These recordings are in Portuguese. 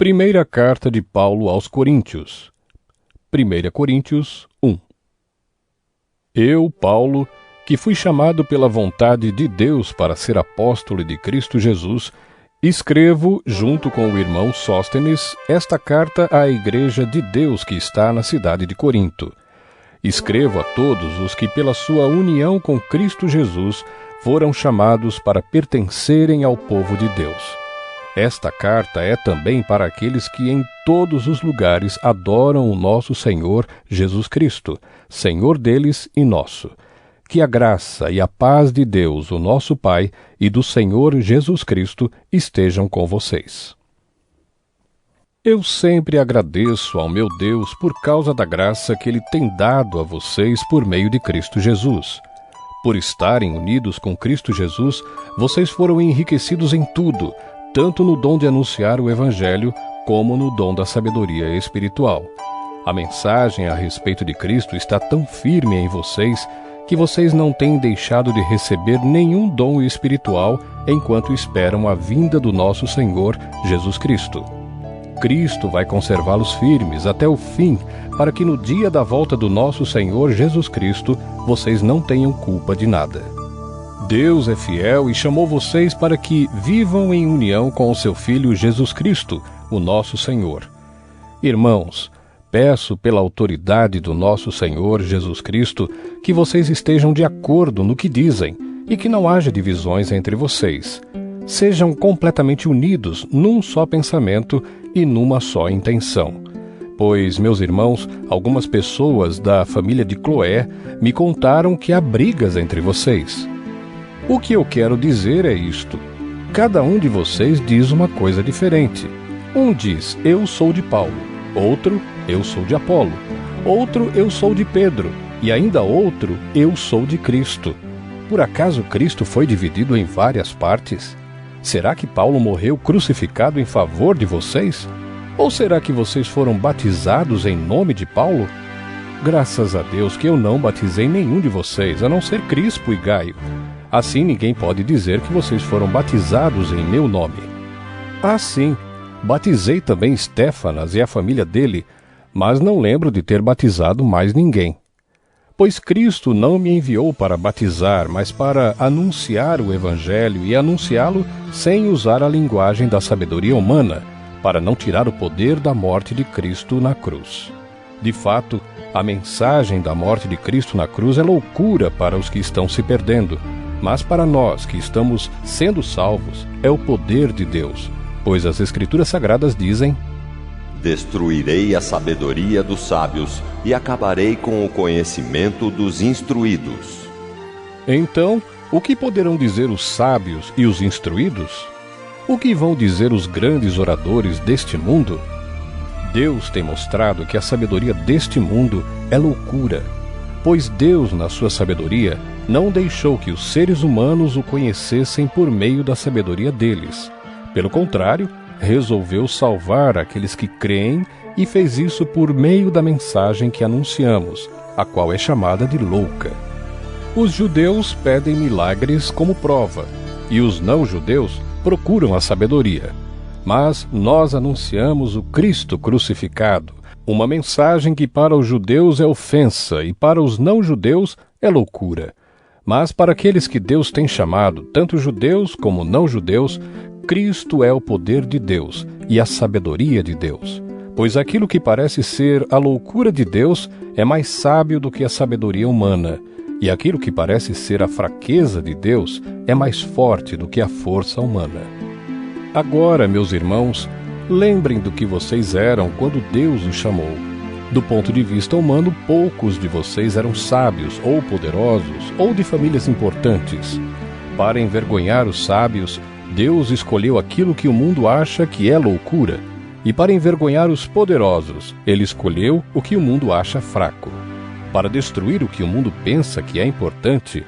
Primeira carta de Paulo aos Coríntios. 1 Coríntios 1. Eu, Paulo, que fui chamado pela vontade de Deus para ser apóstolo de Cristo Jesus, escrevo, junto com o irmão Sóstenes, esta carta à igreja de Deus que está na cidade de Corinto. Escrevo a todos os que, pela sua união com Cristo Jesus, foram chamados para pertencerem ao povo de Deus. Esta carta é também para aqueles que em todos os lugares adoram o nosso Senhor Jesus Cristo, Senhor deles e nosso. Que a graça e a paz de Deus, o nosso Pai, e do Senhor Jesus Cristo estejam com vocês. Eu sempre agradeço ao meu Deus por causa da graça que Ele tem dado a vocês por meio de Cristo Jesus. Por estarem unidos com Cristo Jesus, vocês foram enriquecidos em tudo, tanto no dom de anunciar o Evangelho, como no dom da sabedoria espiritual. A mensagem a respeito de Cristo está tão firme em vocês, que vocês não têm deixado de receber nenhum dom espiritual enquanto esperam a vinda do nosso Senhor Jesus Cristo. Cristo vai conservá-los firmes até o fim, para que no dia da volta do nosso Senhor Jesus Cristo, vocês não tenham culpa de nada. Deus é fiel e chamou vocês para que vivam em união com o seu Filho Jesus Cristo, o nosso Senhor. Irmãos, peço pela autoridade do nosso Senhor Jesus Cristo que vocês estejam de acordo no que dizem e que não haja divisões entre vocês. Sejam completamente unidos num só pensamento e numa só intenção. Pois, meus irmãos, algumas pessoas da família de Cloé me contaram que há brigas entre vocês. O que eu quero dizer é isto: cada um de vocês diz uma coisa diferente. Um diz, eu sou de Paulo, outro, eu sou de Apolo, outro, eu sou de Pedro, e ainda outro, eu sou de Cristo. Por acaso Cristo foi dividido em várias partes? Será que Paulo morreu crucificado em favor de vocês? Ou será que vocês foram batizados em nome de Paulo? Graças a Deus que eu não batizei nenhum de vocês, a não ser Crispo e Gaio. Assim ninguém pode dizer que vocês foram batizados em meu nome. Sim, batizei também Estéfanas e a família dele, mas não lembro de ter batizado mais ninguém. Pois Cristo não me enviou para batizar, mas para anunciar o Evangelho e anunciá-lo sem usar a linguagem da sabedoria humana, para não tirar o poder da morte de Cristo na cruz. De fato, a mensagem da morte de Cristo na cruz é loucura para os que estão se perdendo, mas para nós que estamos sendo salvos é o poder de Deus, pois as Escrituras Sagradas dizem: destruirei a sabedoria dos sábios e acabarei com o conhecimento dos instruídos. Então, o que poderão dizer os sábios e os instruídos? O que vão dizer os grandes oradores deste mundo? Deus tem mostrado que a sabedoria deste mundo é loucura, pois Deus, na sua sabedoria, não deixou que os seres humanos o conhecessem por meio da sabedoria deles. Pelo contrário, resolveu salvar aqueles que creem e fez isso por meio da mensagem que anunciamos, a qual é chamada de louca. Os judeus pedem milagres como prova, e os não-judeus procuram a sabedoria. Mas nós anunciamos o Cristo crucificado, uma mensagem que para os judeus é ofensa e para os não-judeus é loucura. Mas para aqueles que Deus tem chamado, tanto judeus como não-judeus, Cristo é o poder de Deus e a sabedoria de Deus. Pois aquilo que parece ser a loucura de Deus é mais sábio do que a sabedoria humana, e aquilo que parece ser a fraqueza de Deus é mais forte do que a força humana. Agora, meus irmãos, lembrem do que vocês eram quando Deus os chamou. Do ponto de vista humano, poucos de vocês eram sábios, ou poderosos, ou de famílias importantes. Para envergonhar os sábios, Deus escolheu aquilo que o mundo acha que é loucura. E para envergonhar os poderosos, Ele escolheu o que o mundo acha fraco. Para destruir o que o mundo pensa que é importante,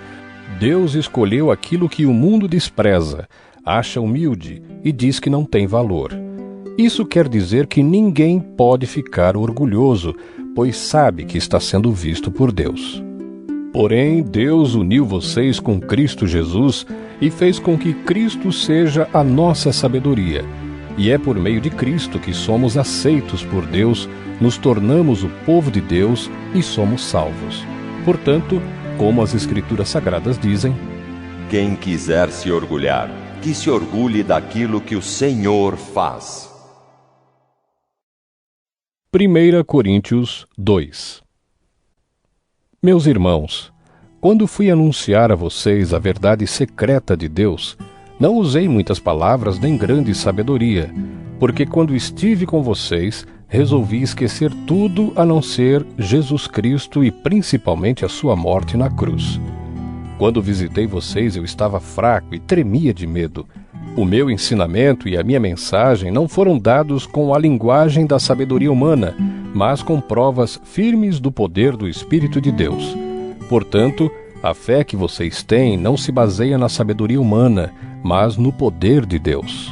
Deus escolheu aquilo que o mundo despreza, acha humilde e diz que não tem valor. Isso quer dizer que ninguém pode ficar orgulhoso, pois sabe que está sendo visto por Deus. Porém, Deus uniu vocês com Cristo Jesus e fez com que Cristo seja a nossa sabedoria. e é por meio de Cristo que somos aceitos por Deus, nos tornamos o povo de Deus e somos salvos. Portanto, como as Escrituras Sagradas dizem: quem quiser se orgulhar, que se orgulhe daquilo que o Senhor faz. 1 Coríntios 2. Meus irmãos, quando fui anunciar a vocês a verdade secreta de Deus, não usei muitas palavras nem grande sabedoria, porque quando estive com vocês, resolvi esquecer tudo a não ser Jesus Cristo e principalmente a sua morte na cruz. Quando visitei vocês, eu estava fraco e tremia de medo. O meu ensinamento e a minha mensagem não foram dados com a linguagem da sabedoria humana, mas com provas firmes do poder do Espírito de Deus. Portanto, a fé que vocês têm não se baseia na sabedoria humana, mas no poder de Deus.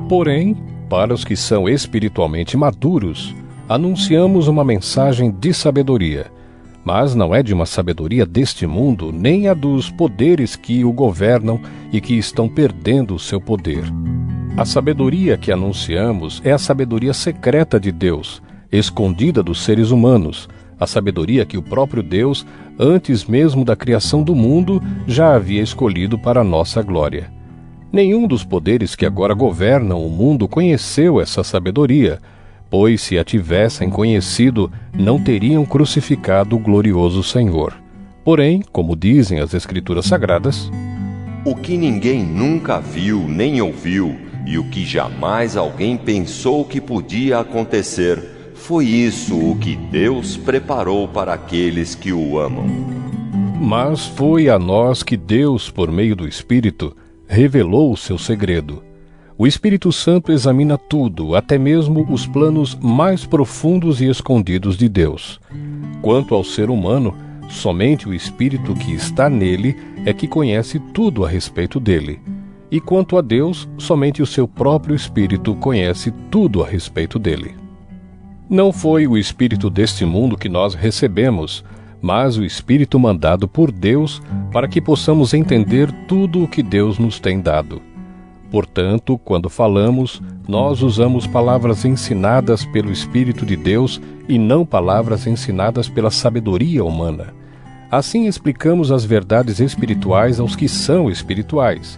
Porém, para os que são espiritualmente maduros, anunciamos uma mensagem de sabedoria, mas não é de uma sabedoria deste mundo, nem a dos poderes que o governam e que estão perdendo o seu poder. A sabedoria que anunciamos é a sabedoria secreta de Deus, escondida dos seres humanos, a sabedoria que o próprio Deus, antes mesmo da criação do mundo, já havia escolhido para a nossa glória. Nenhum dos poderes que agora governam o mundo conheceu essa sabedoria, pois se a tivessem conhecido, não teriam crucificado o glorioso Senhor. Porém, como dizem as Escrituras Sagradas: o que ninguém nunca viu nem ouviu, e o que jamais alguém pensou que podia acontecer, foi isso o que Deus preparou para aqueles que o amam. Mas foi a nós que Deus, por meio do Espírito, revelou o seu segredo. O Espírito Santo examina tudo, até mesmo os planos mais profundos e escondidos de Deus. Quanto ao ser humano, somente o Espírito que está nele é que conhece tudo a respeito dele. E quanto a Deus, somente o seu próprio Espírito conhece tudo a respeito dele. Não foi o Espírito deste mundo que nós recebemos, mas o Espírito mandado por Deus para que possamos entender tudo o que Deus nos tem dado. Portanto, quando falamos, nós usamos palavras ensinadas pelo Espírito de Deus e não palavras ensinadas pela sabedoria humana. Assim explicamos as verdades espirituais aos que são espirituais.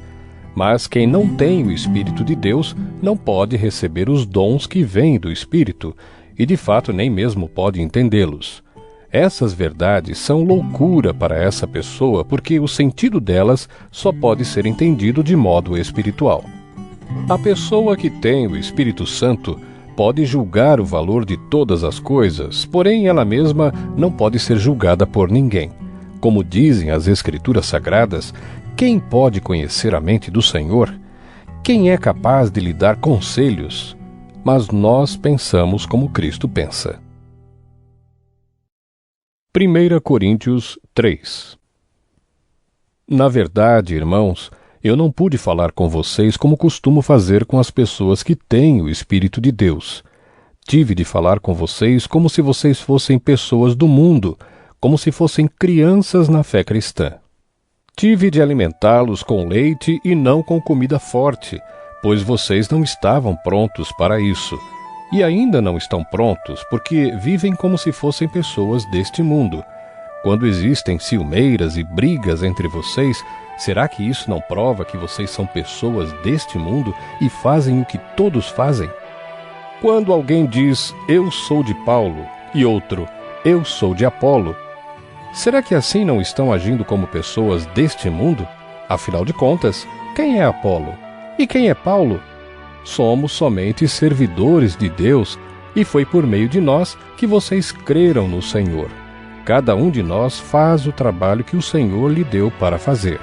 Mas quem não tem o Espírito de Deus não pode receber os dons que vêm do Espírito, e de fato nem mesmo pode entendê-los. Essas verdades são loucura para essa pessoa, porque o sentido delas só pode ser entendido de modo espiritual. A pessoa que tem o Espírito Santo pode julgar o valor de todas as coisas, porém ela mesma não pode ser julgada por ninguém. Como dizem as Escrituras Sagradas, quem pode conhecer a mente do Senhor? Quem é capaz de lhe dar conselhos? Mas nós pensamos como Cristo pensa. 1 Coríntios 3. Na verdade, irmãos, eu não pude falar com vocês como costumo fazer com as pessoas que têm o Espírito de Deus. Tive de falar com vocês como se vocês fossem pessoas do mundo, como se fossem crianças na fé cristã. Tive de alimentá-los com leite e não com comida forte, pois vocês não estavam prontos para isso. E ainda não estão prontos, porque vivem como se fossem pessoas deste mundo. Quando existem ciumeiras e brigas entre vocês, será que isso não prova que vocês são pessoas deste mundo e fazem o que todos fazem? Quando alguém diz, eu sou de Paulo, e outro, eu sou de Apolo, será que assim não estão agindo como pessoas deste mundo? Afinal de contas, quem é Apolo? E quem é Paulo? Somos somente servidores de Deus, e foi por meio de nós que vocês creram no Senhor. Cada um de nós faz o trabalho que o Senhor lhe deu para fazer.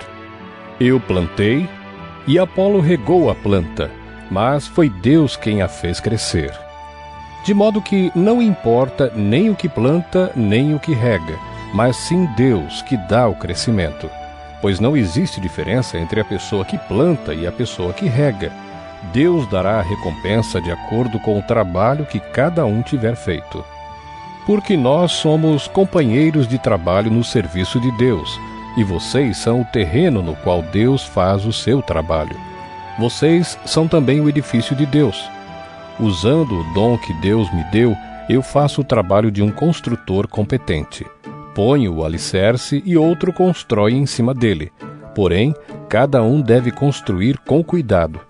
Eu plantei, e Apolo regou a planta, mas foi Deus quem a fez crescer. De modo que não importa nem o que planta, nem o que rega, mas sim Deus que dá o crescimento. Pois não existe diferença entre a pessoa que planta e a pessoa que rega. Deus dará a recompensa de acordo com o trabalho que cada um tiver feito. Porque nós somos companheiros de trabalho no serviço de Deus, e vocês são o terreno no qual Deus faz o seu trabalho. Vocês são também o edifício de Deus. Usando o dom que Deus me deu, eu faço o trabalho de um construtor competente. Ponho o alicerce e outro constrói em cima dele. Porém, cada um deve construir com cuidado,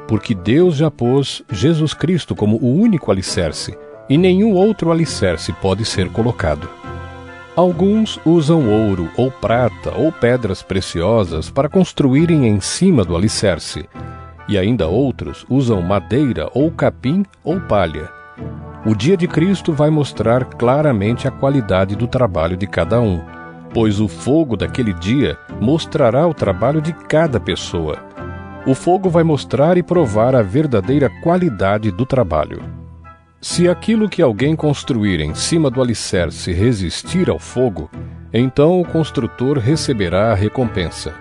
porque Deus já pôs Jesus Cristo como o único alicerce, e nenhum outro alicerce pode ser colocado. Alguns usam ouro ou prata ou pedras preciosas para construírem em cima do alicerce, e ainda outros usam madeira ou capim ou palha. O dia de Cristo vai mostrar claramente a qualidade do trabalho de cada um, pois o fogo daquele dia mostrará o trabalho de cada pessoa. O fogo vai mostrar e provar a verdadeira qualidade do trabalho. Se aquilo que alguém construir em cima do alicerce resistir ao fogo, então o construtor receberá a recompensa.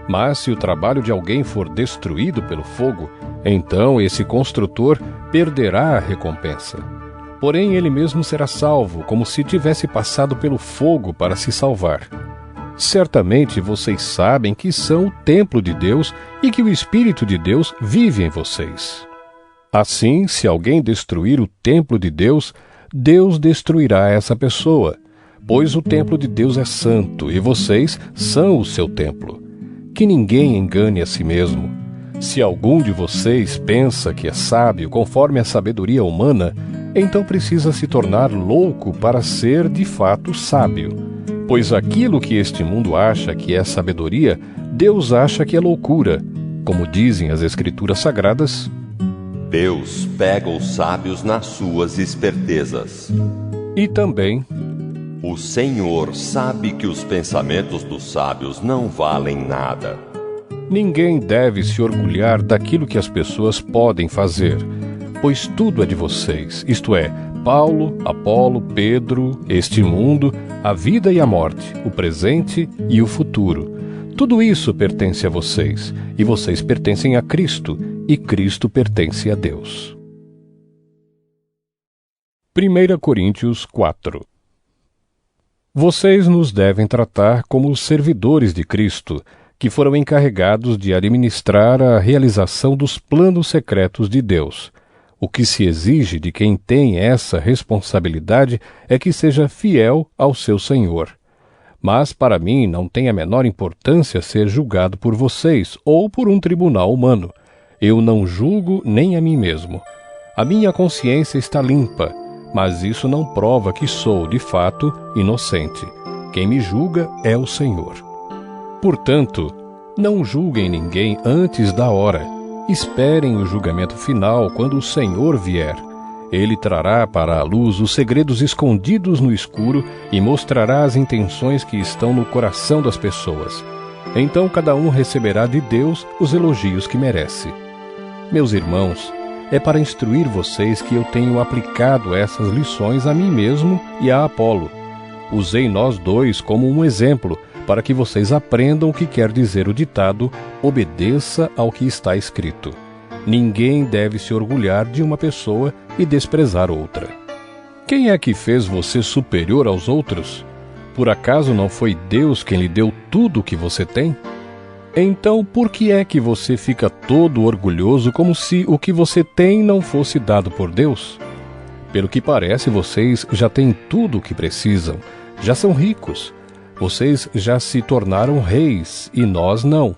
Mas se o trabalho de alguém for destruído pelo fogo, então esse construtor perderá a recompensa. Porém, ele mesmo será salvo, como se tivesse passado pelo fogo para se salvar. Certamente vocês sabem que são o templo de Deus e que o Espírito de Deus vive em vocês. Assim, se alguém destruir o templo de Deus, Deus destruirá essa pessoa, pois o templo de Deus é santo e vocês são o seu templo. Que ninguém engane a si mesmo. Se algum de vocês pensa que é sábio conforme a sabedoria humana, então precisa se tornar louco para ser de fato sábio. Pois aquilo que este mundo acha que é sabedoria, Deus acha que é loucura. Como dizem as Escrituras Sagradas, Deus pega os sábios nas suas espertezas. E também, o Senhor sabe que os pensamentos dos sábios não valem nada. Ninguém deve se orgulhar daquilo que as pessoas podem fazer, pois tudo é de vocês, isto é, Paulo, Apolo, Pedro, este mundo, a vida e a morte, o presente e o futuro. Tudo isso pertence a vocês, e vocês pertencem a Cristo, e Cristo pertence a Deus. 1 Coríntios 4. Vocês nos devem tratar como os servidores de Cristo, que foram encarregados de administrar a realização dos planos secretos de Deus. O que se exige de quem tem essa responsabilidade é que seja fiel ao seu Senhor. Mas para mim não tem a menor importância ser julgado por vocês ou por um tribunal humano. Eu não julgo nem a mim mesmo. A minha consciência está limpa, mas isso não prova que sou, de fato, inocente. Quem me julga é o Senhor. Portanto, não julguem ninguém antes da hora. Esperem o julgamento final quando o Senhor vier. Ele trará para a luz os segredos escondidos no escuro e mostrará as intenções que estão no coração das pessoas. Então cada um receberá de Deus os elogios que merece. Meus irmãos, é para instruir vocês que eu tenho aplicado essas lições a mim mesmo e a Apolo. Usei nós dois como um exemplo, para que vocês aprendam o que quer dizer o ditado, obedeça ao que está escrito. Ninguém deve se orgulhar de uma pessoa e desprezar outra. Quem é que fez você superior aos outros? Por acaso não foi Deus quem lhe deu tudo o que você tem? Então, por que é que você fica todo orgulhoso como se o que você tem não fosse dado por Deus? Pelo que parece, vocês já têm tudo o que precisam, já são ricos. Vocês já se tornaram reis e nós não.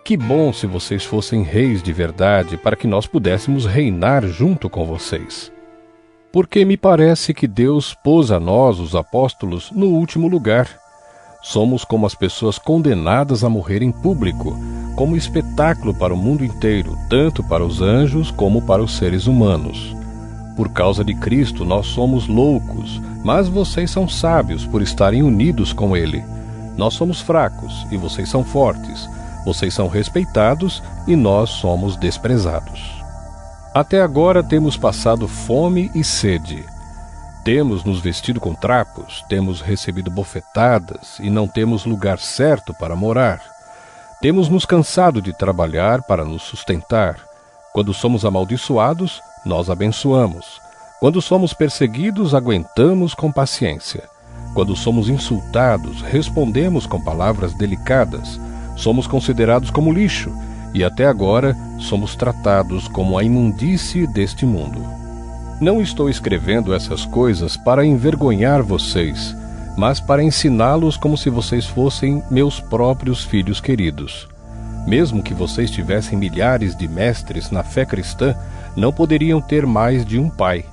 Que bom se vocês fossem reis de verdade, para que nós pudéssemos reinar junto com vocês. Porque me parece que Deus pôs a nós, os apóstolos, no último lugar. Somos como as pessoas condenadas a morrer em público, como espetáculo para o mundo inteiro, tanto para os anjos como para os seres humanos. Por causa de Cristo nós somos loucos, mas vocês são sábios por estarem unidos com Ele. Nós somos fracos e vocês são fortes. Vocês são respeitados e nós somos desprezados. Até agora temos passado fome e sede. Temos nos vestido com trapos, temos recebido bofetadas e não temos lugar certo para morar. Temos nos cansado de trabalhar para nos sustentar. Quando somos amaldiçoados, nós abençoamos. Quando somos perseguidos, aguentamos com paciência. Quando somos insultados, respondemos com palavras delicadas. Somos considerados como lixo, e até agora somos tratados como a imundície deste mundo. Não estou escrevendo essas coisas para envergonhar vocês, mas para ensiná-los como se vocês fossem meus próprios filhos queridos. Mesmo que vocês tivessem milhares de mestres na fé cristã, não poderiam ter mais de um pai.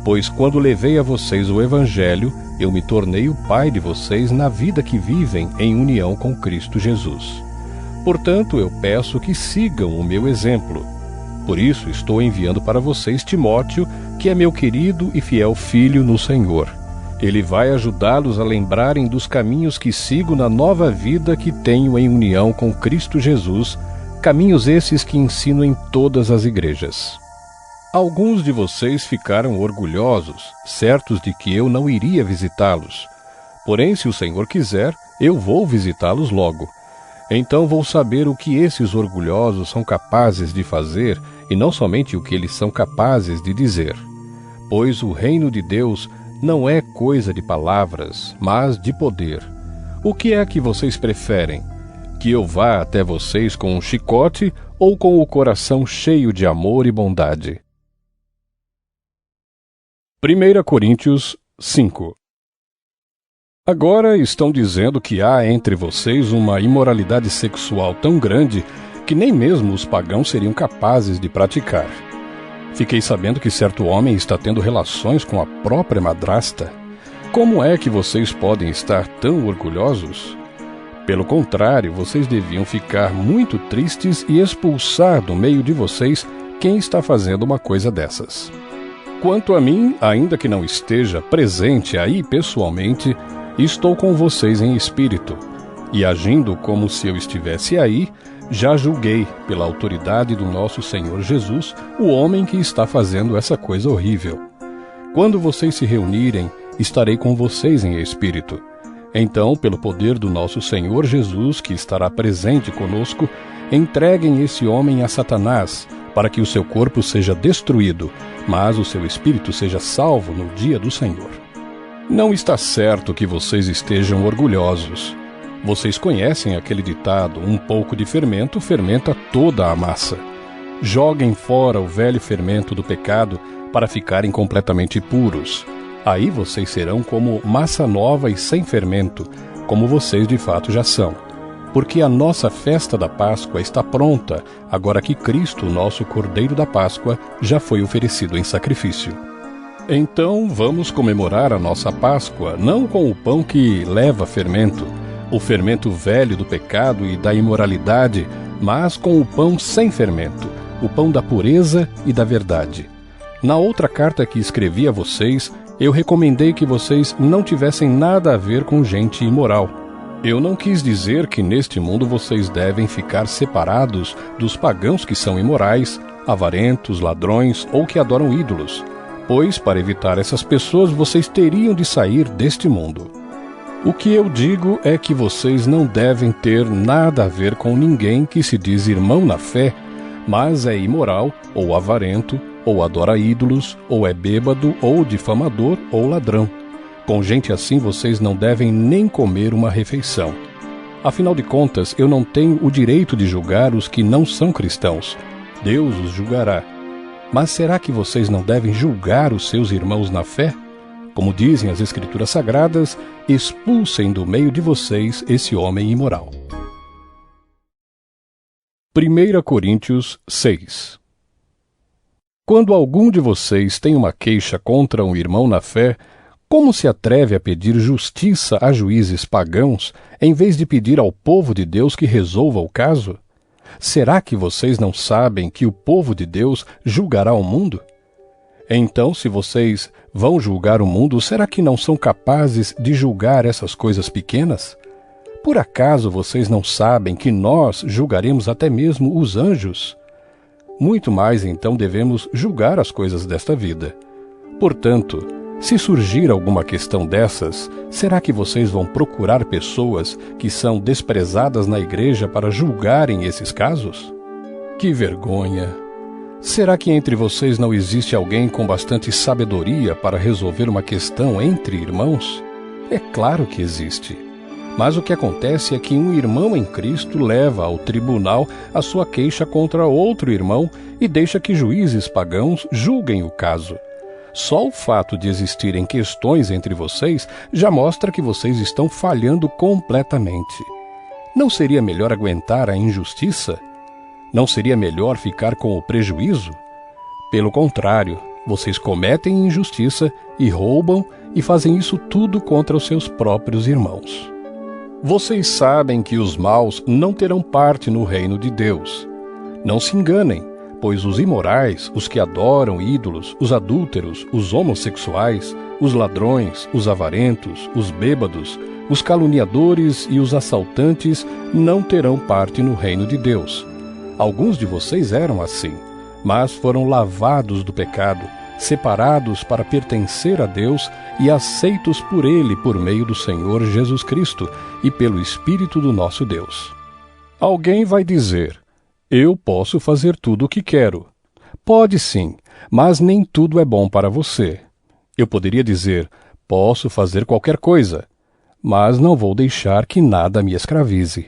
Pois quando levei a vocês o Evangelho, eu me tornei o pai de vocês na vida que vivem em união com Cristo Jesus. Portanto, eu peço que sigam o meu exemplo. Por isso, estou enviando para vocês Timóteo, que é meu querido e fiel filho no Senhor. Ele vai ajudá-los a lembrarem dos caminhos que sigo na nova vida que tenho em união com Cristo Jesus, caminhos esses que ensino em todas as igrejas. Alguns de vocês ficaram orgulhosos, certos de que eu não iria visitá-los. Porém, se o Senhor quiser, eu vou visitá-los logo. Então vou saber o que esses orgulhosos são capazes de fazer e não somente o que eles são capazes de dizer. Pois o reino de Deus não é coisa de palavras, mas de poder. O que é que vocês preferem? Que eu vá até vocês com um chicote ou com o coração cheio de amor e bondade? 1 Coríntios 5. Agora estão dizendo que há entre vocês uma imoralidade sexual tão grande que nem mesmo os pagãos seriam capazes de praticar. Fiquei sabendo que certo homem está tendo relações com a própria madrasta. Como é que vocês podem estar tão orgulhosos? Pelo contrário, vocês deviam ficar muito tristes e expulsar do meio de vocês quem está fazendo uma coisa dessas. Quanto a mim, ainda que não esteja presente aí pessoalmente, estou com vocês em espírito, e agindo como se eu estivesse aí, já julguei, pela autoridade do nosso Senhor Jesus, o homem que está fazendo essa coisa horrível. Quando vocês se reunirem, estarei com vocês em espírito. Então, pelo poder do nosso Senhor Jesus, que estará presente conosco, entreguem esse homem a Satanás, para que o seu corpo seja destruído, mas o seu espírito seja salvo no dia do Senhor. Não está certo que vocês estejam orgulhosos. Vocês conhecem aquele ditado, um pouco de fermento fermenta toda a massa. Joguem fora o velho fermento do pecado para ficarem completamente puros. Aí vocês serão como massa nova e sem fermento, como vocês de fato já são. Porque a nossa festa da Páscoa está pronta, agora que Cristo, nosso Cordeiro da Páscoa, já foi oferecido em sacrifício. Então vamos comemorar a nossa Páscoa, não com o pão que leva fermento, o fermento velho do pecado e da imoralidade, mas com o pão sem fermento, o pão da pureza e da verdade. Na outra carta que escrevi a vocês, eu recomendei que vocês não tivessem nada a ver com gente imoral. Eu não quis dizer que neste mundo vocês devem ficar separados dos pagãos que são imorais, avarentos, ladrões ou que adoram ídolos, pois para evitar essas pessoas vocês teriam de sair deste mundo. O que eu digo é que vocês não devem ter nada a ver com ninguém que se diz irmão na fé, mas é imoral, ou avarento, ou adora ídolos, ou é bêbado, ou difamador, ou ladrão. Com gente assim vocês não devem nem comer uma refeição. Afinal de contas, eu não tenho o direito de julgar os que não são cristãos. Deus os julgará. Mas será que vocês não devem julgar os seus irmãos na fé? Como dizem as Escrituras Sagradas, expulsem do meio de vocês esse homem imoral. 1 Coríntios 6. Quando algum de vocês tem uma queixa contra um irmão na fé, como se atreve a pedir justiça a juízes pagãos, em vez de pedir ao povo de Deus que resolva o caso? Será que vocês não sabem que o povo de Deus julgará o mundo? Então, se vocês vão julgar o mundo, será que não são capazes de julgar essas coisas pequenas? Por acaso vocês não sabem que nós julgaremos até mesmo os anjos? Muito mais, então, devemos julgar as coisas desta vida. Portanto, se surgir alguma questão dessas, será que vocês vão procurar pessoas que são desprezadas na igreja para julgarem esses casos? Que vergonha! Será que entre vocês não existe alguém com bastante sabedoria para resolver uma questão entre irmãos? É claro que existe. Mas o que acontece é que um irmão em Cristo leva ao tribunal a sua queixa contra outro irmão e deixa que juízes pagãos julguem o caso. Só o fato de existirem questões entre vocês já mostra que vocês estão falhando completamente. Não seria melhor aguentar a injustiça? Não seria melhor ficar com o prejuízo? Pelo contrário, vocês cometem injustiça e roubam e fazem isso tudo contra os seus próprios irmãos. Vocês sabem que os maus não terão parte no reino de Deus. Não se enganem, pois os imorais, os que adoram ídolos, os adúlteros, os homossexuais, os ladrões, os avarentos, os bêbados, os caluniadores e os assaltantes não terão parte no reino de Deus. Alguns de vocês eram assim, mas foram lavados do pecado, separados para pertencer a Deus e aceitos por Ele por meio do Senhor Jesus Cristo e pelo Espírito do nosso Deus. Alguém vai dizer: eu posso fazer tudo o que quero. Pode sim, mas nem tudo é bom para você. Eu poderia dizer: posso fazer qualquer coisa, mas não vou deixar que nada me escravize.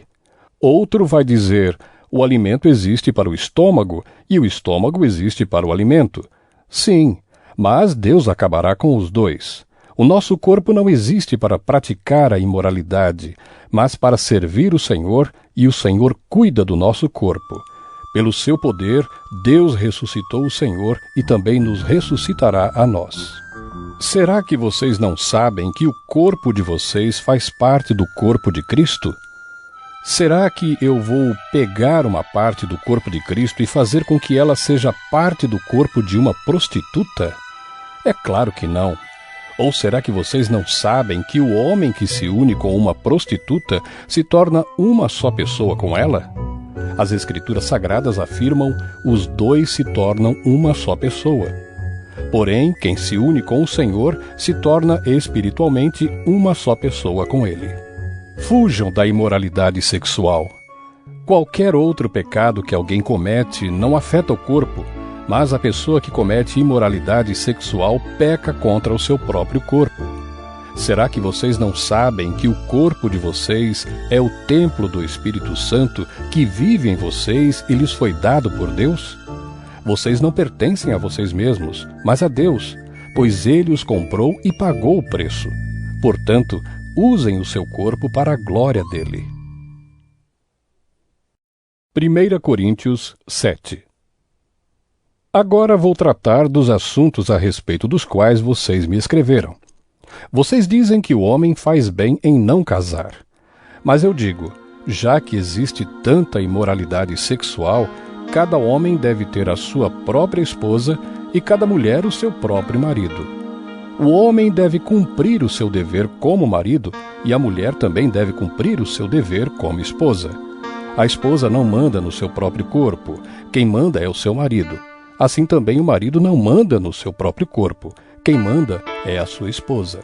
Outro vai dizer: o alimento existe para o estômago e o estômago existe para o alimento. Sim, mas Deus acabará com os dois. O nosso corpo não existe para praticar a imoralidade, mas para servir o Senhor, e o Senhor cuida do nosso corpo. Pelo seu poder, Deus ressuscitou o Senhor e também nos ressuscitará a nós. Será que vocês não sabem que o corpo de vocês faz parte do corpo de Cristo? Será que eu vou pegar uma parte do corpo de Cristo e fazer com que ela seja parte do corpo de uma prostituta? É claro que não. Ou será que vocês não sabem que o homem que se une com uma prostituta se torna uma só pessoa com ela? As Escrituras Sagradas afirmam: os dois se tornam uma só pessoa. Porém, quem se une com o Senhor se torna espiritualmente uma só pessoa com Ele. Fujam da imoralidade sexual. Qualquer outro pecado que alguém comete não afeta o corpo, mas a pessoa que comete imoralidade sexual peca contra o seu próprio corpo. Será que vocês não sabem que o corpo de vocês é o templo do Espírito Santo que vive em vocês e lhes foi dado por Deus? Vocês não pertencem a vocês mesmos, mas a Deus, pois Ele os comprou e pagou o preço. Portanto, usem o seu corpo para a glória dele. 1 Coríntios 7. Agora vou tratar dos assuntos a respeito dos quais vocês me escreveram. Vocês dizem que o homem faz bem em não casar. Mas eu digo, já que existe tanta imoralidade sexual, cada homem deve ter a sua própria esposa e cada mulher o seu próprio marido. O homem deve cumprir o seu dever como marido e a mulher também deve cumprir o seu dever como esposa. A esposa não manda no seu próprio corpo, quem manda é o seu marido. Assim também o marido não manda no seu próprio corpo, quem manda é a sua esposa.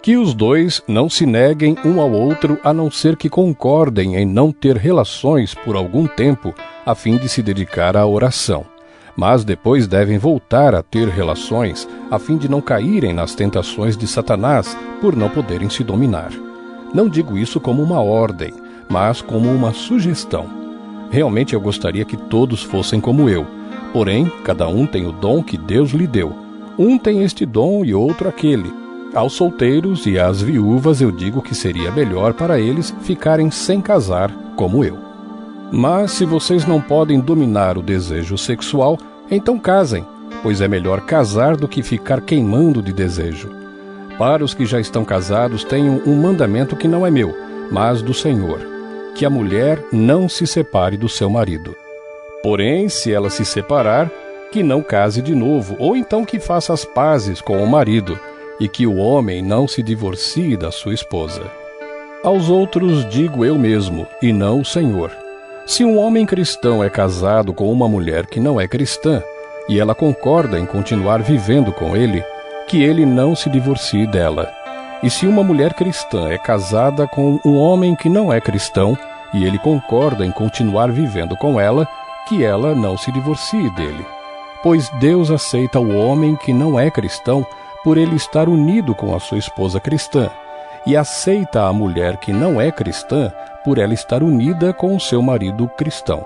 Que os dois não se neguem um ao outro a não ser que concordem em não ter relações por algum tempo a fim de se dedicar à oração. Mas depois devem voltar a ter relações a fim de não caírem nas tentações de Satanás por não poderem se dominar. Não digo isso como uma ordem, mas como uma sugestão. Realmente eu gostaria que todos fossem como eu. Porém, cada um tem o dom que Deus lhe deu. Um tem este dom e outro aquele. Aos solteiros e às viúvas eu digo que seria melhor para eles ficarem sem casar, como eu. Mas se vocês não podem dominar o desejo sexual, então casem, pois é melhor casar do que ficar queimando de desejo. Para os que já estão casados, tenho um mandamento que não é meu, mas do Senhor, que a mulher não se separe do seu marido. Porém, se ela se separar, que não case de novo, ou então que faça as pazes com o marido, e que o homem não se divorcie da sua esposa. Aos outros digo eu mesmo, e não o Senhor. Se um homem cristão é casado com uma mulher que não é cristã, e ela concorda em continuar vivendo com ele, que ele não se divorcie dela. E se uma mulher cristã é casada com um homem que não é cristão, e ele concorda em continuar vivendo com ela, que ela não se divorcie dele. Pois Deus aceita o homem que não é cristão por ele estar unido com a sua esposa cristã. e aceita a mulher que não é cristã por ela estar unida com o seu marido cristão.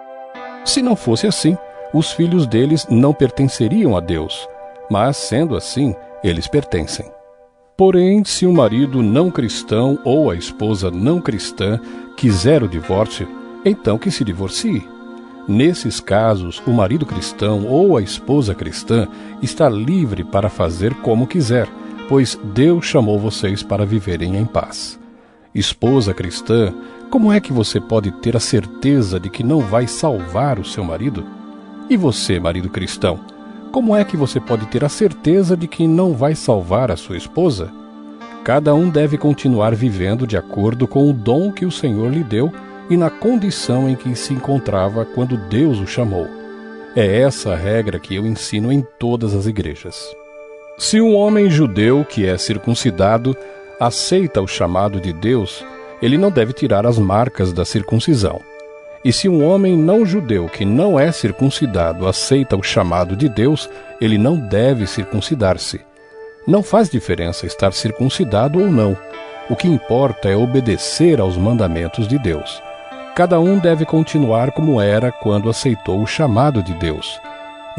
Se não fosse assim, os filhos deles não pertenceriam a Deus, mas, sendo assim, eles pertencem. Porém, se o marido não cristão ou a esposa não cristã quiser o divórcio, então que se divorcie. Nesses casos, o marido cristão ou a esposa cristã está livre para fazer como quiser, pois Deus chamou vocês para viverem em paz. Esposa cristã, como é que você pode ter a certeza de que não vai salvar o seu marido? E você, marido cristão, como é que você pode ter a certeza de que não vai salvar a sua esposa? Cada um deve continuar vivendo de acordo com o dom que o Senhor lhe deu e na condição em que se encontrava quando Deus o chamou. É essa a regra que eu ensino em todas as igrejas. Se um homem judeu que é circuncidado aceita o chamado de Deus, ele não deve tirar as marcas da circuncisão. E se um homem não judeu que não é circuncidado aceita o chamado de Deus, ele não deve circuncidar-se. Não faz diferença estar circuncidado ou não. O que importa é obedecer aos mandamentos de Deus. Cada um deve continuar como era quando aceitou o chamado de Deus.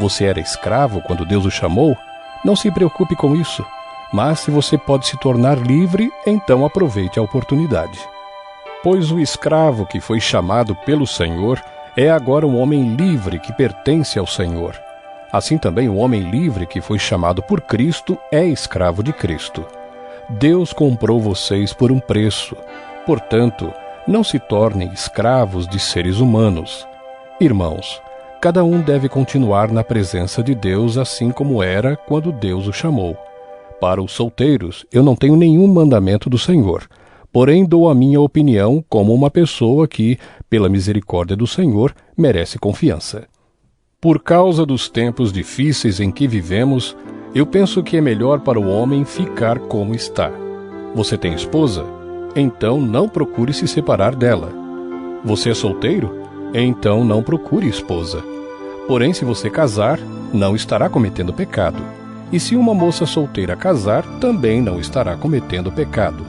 Você era escravo quando Deus o chamou? Não se preocupe com isso. Mas se você pode se tornar livre, então aproveite a oportunidade. Pois o escravo que foi chamado pelo Senhor é agora um homem livre que pertence ao Senhor. Assim também o homem livre que foi chamado por Cristo é escravo de Cristo. Deus comprou vocês por um preço. Portanto, não se tornem escravos de seres humanos. Irmãos, cada um deve continuar na presença de Deus assim como era quando Deus o chamou. Para os solteiros, eu não tenho nenhum mandamento do Senhor. Porém, dou a minha opinião como uma pessoa que, pela misericórdia do Senhor, merece confiança. Por causa dos tempos difíceis em que vivemos, eu penso que é melhor para o homem ficar como está. Você tem esposa? Então não procure se separar dela. Você é solteiro? Então não procure esposa. Porém, se você casar, não estará cometendo pecado. E se uma moça solteira casar, também não estará cometendo pecado.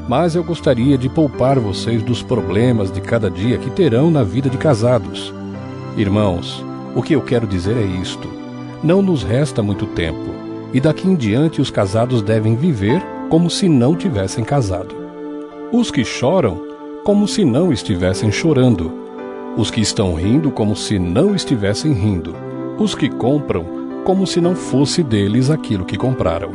Mas eu gostaria de poupar vocês dos problemas de cada dia que terão na vida de casados. Irmãos, o que eu quero dizer é isto: não nos resta muito tempo, e daqui em diante os casados devem viver como se não tivessem casado. Os que choram, como se não estivessem chorando. Os que estão rindo, como se não estivessem rindo. Os que compram, como se não fosse deles aquilo que compraram.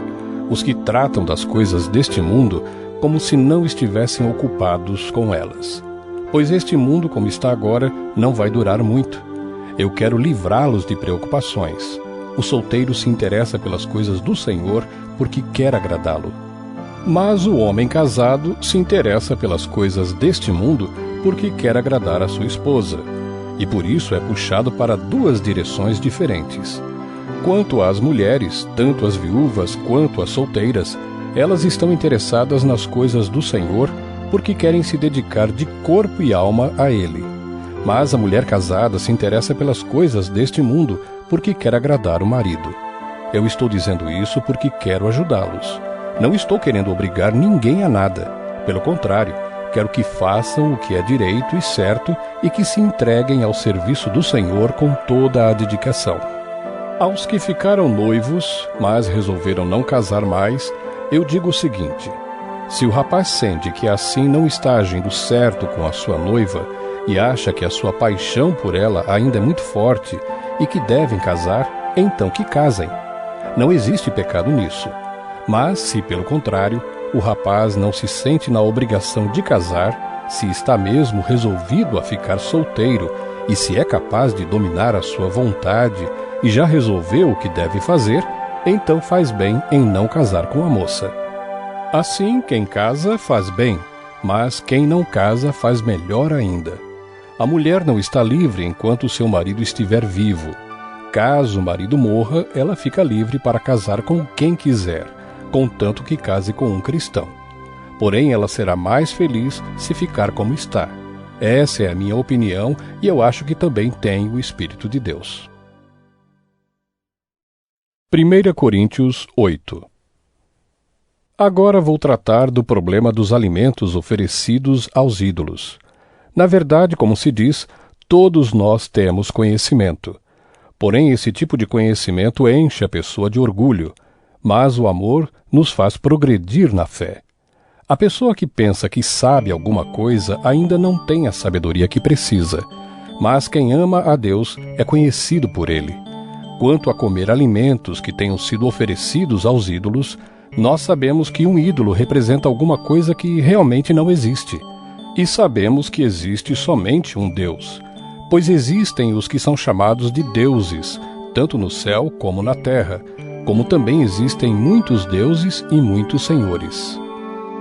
Os que tratam das coisas deste mundo, como se não estivessem ocupados com elas. Pois este mundo, como está agora, não vai durar muito. Eu quero livrá-los de preocupações. O solteiro se interessa pelas coisas do Senhor porque quer agradá-lo. Mas o homem casado se interessa pelas coisas deste mundo porque quer agradar a sua esposa. E por isso é puxado para duas direções diferentes. Quanto às mulheres, tanto as viúvas quanto as solteiras, elas estão interessadas nas coisas do Senhor porque querem se dedicar de corpo e alma a Ele. Mas a mulher casada se interessa pelas coisas deste mundo porque quer agradar o marido. Eu estou dizendo isso porque quero ajudá-los. Não estou querendo obrigar ninguém a nada. Pelo contrário, quero que façam o que é direito e certo e que se entreguem ao serviço do Senhor com toda a dedicação. Aos que ficaram noivos, mas resolveram não casar mais, eu digo o seguinte: se o rapaz sente que assim não está agindo certo com a sua noiva e acha que a sua paixão por ela ainda é muito forte e que devem casar, então que casem. Não existe pecado nisso. Mas, se pelo contrário, o rapaz não se sente na obrigação de casar, se está mesmo resolvido a ficar solteiro e se é capaz de dominar a sua vontade e já resolveu o que deve fazer, então faz bem em não casar com a moça. Assim, quem casa faz bem, mas quem não casa faz melhor ainda. A mulher não está livre enquanto seu marido estiver vivo. Caso o marido morra, ela fica livre para casar com quem quiser, contanto que case com um cristão. Porém, ela será mais feliz se ficar como está. Essa é a minha opinião e eu acho que também tem o Espírito de Deus. 1 Coríntios 8. Agora vou tratar do problema dos alimentos oferecidos aos ídolos. Na verdade, como se diz, todos nós temos conhecimento. Porém, esse tipo de conhecimento enche a pessoa de orgulho, mas o amor nos faz progredir na fé. A pessoa que pensa que sabe alguma coisa ainda não tem a sabedoria que precisa, mas quem ama a Deus é conhecido por Ele. Quanto a comer alimentos que tenham sido oferecidos aos ídolos, nós sabemos que um ídolo representa alguma coisa que realmente não existe. E sabemos que existe somente um Deus, pois existem os que são chamados de deuses, tanto no céu como na terra, como também existem muitos deuses e muitos senhores.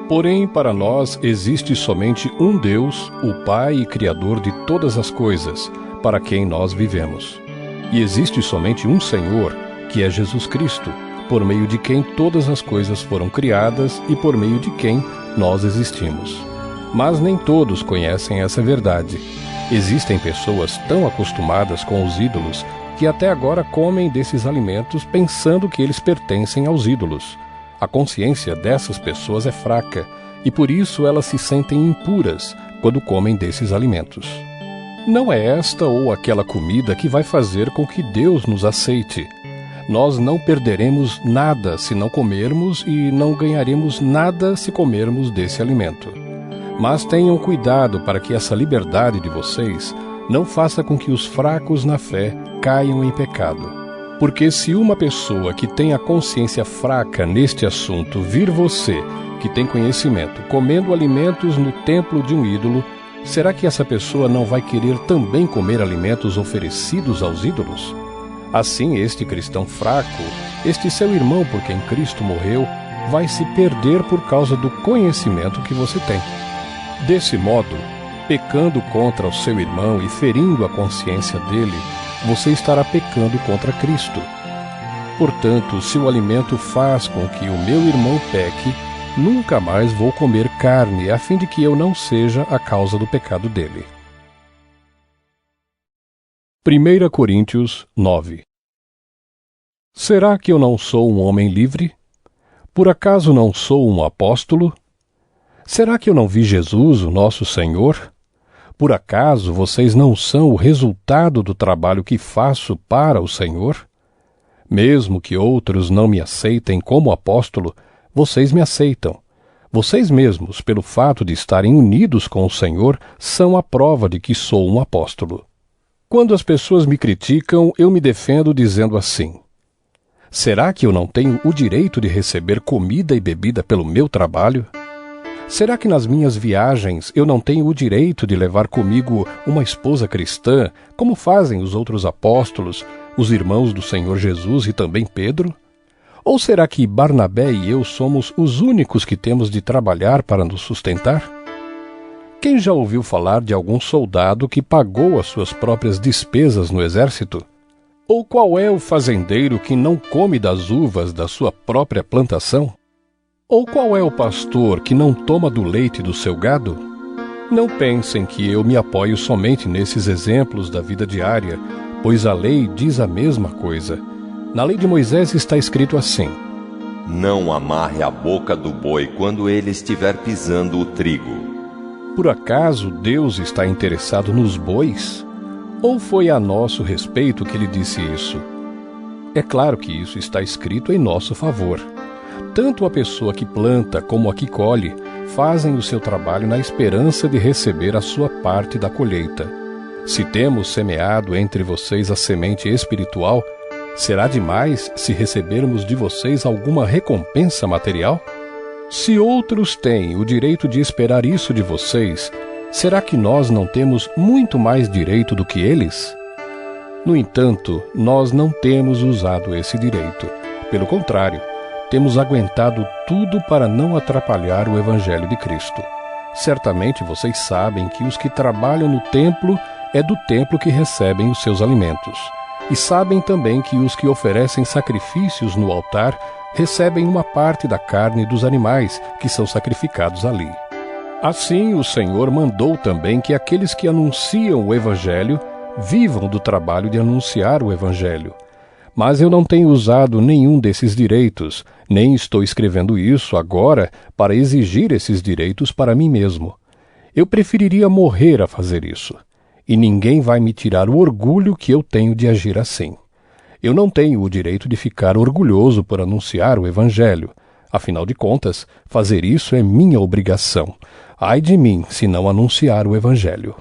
Porém, para nós existe somente um Deus, o Pai e Criador de todas as coisas, para quem nós vivemos. E existe somente um Senhor, que é Jesus Cristo, por meio de quem todas as coisas foram criadas e por meio de quem nós existimos. Mas nem todos conhecem essa verdade. Existem pessoas tão acostumadas com os ídolos que até agora comem desses alimentos pensando que eles pertencem aos ídolos. A consciência dessas pessoas é fraca e por isso elas se sentem impuras quando comem desses alimentos. Não é esta ou aquela comida que vai fazer com que Deus nos aceite. Nós não perderemos nada se não comermos e não ganharemos nada se comermos desse alimento. Mas tenham cuidado para que essa liberdade de vocês não faça com que os fracos na fé caiam em pecado. Porque se uma pessoa que tem a consciência fraca neste assunto vir você, que tem conhecimento, comendo alimentos no templo de um ídolo, será que essa pessoa não vai querer também comer alimentos oferecidos aos ídolos? Assim, este cristão fraco, este seu irmão por quem Cristo morreu, vai se perder por causa do conhecimento que você tem. Desse modo, pecando contra o seu irmão e ferindo a consciência dele, você estará pecando contra Cristo. Portanto, se o alimento faz com que o meu irmão peque, nunca mais vou comer carne, a fim de que eu não seja a causa do pecado dele. 1 Coríntios 9. Será que eu não sou um homem livre? Por acaso não sou um apóstolo? Será que eu não vi Jesus, o nosso Senhor? Por acaso vocês não são o resultado do trabalho que faço para o Senhor? Mesmo que outros não me aceitem como apóstolo, vocês me aceitam. Vocês mesmos, pelo fato de estarem unidos com o Senhor, são a prova de que sou um apóstolo. Quando as pessoas me criticam, eu me defendo dizendo assim: será que eu não tenho o direito de receber comida e bebida pelo meu trabalho? Será que nas minhas viagens eu não tenho o direito de levar comigo uma esposa cristã, como fazem os outros apóstolos, os irmãos do Senhor Jesus e também Pedro? Ou será que Barnabé e eu somos os únicos que temos de trabalhar para nos sustentar? Quem já ouviu falar de algum soldado que pagou as suas próprias despesas no exército? Ou qual é o fazendeiro que não come das uvas da sua própria plantação? Ou qual é o pastor que não toma do leite do seu gado? Não pensem que eu me apoio somente nesses exemplos da vida diária, pois a lei diz a mesma coisa. Na lei de Moisés está escrito assim: não amarre a boca do boi quando ele estiver pisando o trigo. Por acaso Deus está interessado nos bois? Ou foi a nosso respeito que ele disse isso? É claro que isso está escrito em nosso favor. Tanto a pessoa que planta como a que colhe fazem o seu trabalho na esperança de receber a sua parte da colheita. Se temos semeado entre vocês a semente espiritual, será demais se recebermos de vocês alguma recompensa material? Se outros têm o direito de esperar isso de vocês, será que nós não temos muito mais direito do que eles? No entanto, nós não temos usado esse direito. Pelo contrário, temos aguentado tudo para não atrapalhar o Evangelho de Cristo. Certamente vocês sabem que os que trabalham no templo é do templo que recebem os seus alimentos. E sabem também que os que oferecem sacrifícios no altar recebem uma parte da carne dos animais que são sacrificados ali. Assim, o Senhor mandou também que aqueles que anunciam o Evangelho vivam do trabalho de anunciar o Evangelho. Mas eu não tenho usado nenhum desses direitos, nem estou escrevendo isso agora para exigir esses direitos para mim mesmo. Eu preferiria morrer a fazer isso, e ninguém vai me tirar o orgulho que eu tenho de agir assim. Eu não tenho o direito de ficar orgulhoso por anunciar o Evangelho. Afinal de contas, fazer isso é minha obrigação. Ai de mim se não anunciar o Evangelho.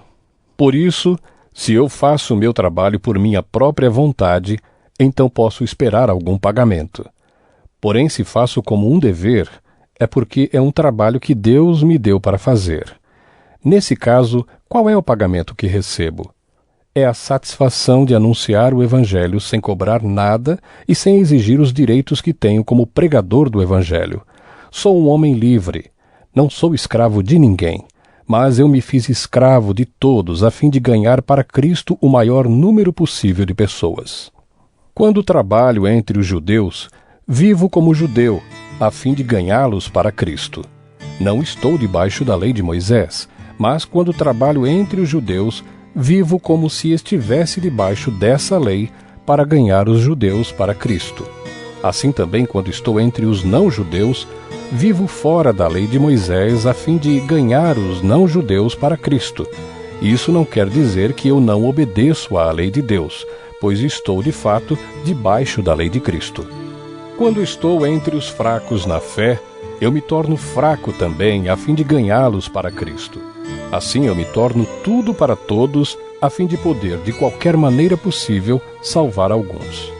Por isso, se eu faço o meu trabalho por minha própria vontade, então posso esperar algum pagamento. Porém, se faço como um dever, é porque é um trabalho que Deus me deu para fazer. Nesse caso, qual é o pagamento que recebo? É a satisfação de anunciar o Evangelho sem cobrar nada e sem exigir os direitos que tenho como pregador do Evangelho. Sou um homem livre. Não sou escravo de ninguém, mas eu me fiz escravo de todos a fim de ganhar para Cristo o maior número possível de pessoas. Quando trabalho entre os judeus, vivo como judeu, a fim de ganhá-los para Cristo. Não estou debaixo da lei de Moisés, mas quando trabalho entre os judeus, vivo como se estivesse debaixo dessa lei para ganhar os judeus para Cristo. Assim também, quando estou entre os não-judeus, vivo fora da lei de Moisés a fim de ganhar os não-judeus para Cristo. Isso não quer dizer que eu não obedeço à lei de Deus, pois estou, de fato, debaixo da lei de Cristo. Quando estou entre os fracos na fé, eu me torno fraco também a fim de ganhá-los para Cristo. Assim eu me torno tudo para todos, a fim de poder, de qualquer maneira possível, salvar alguns.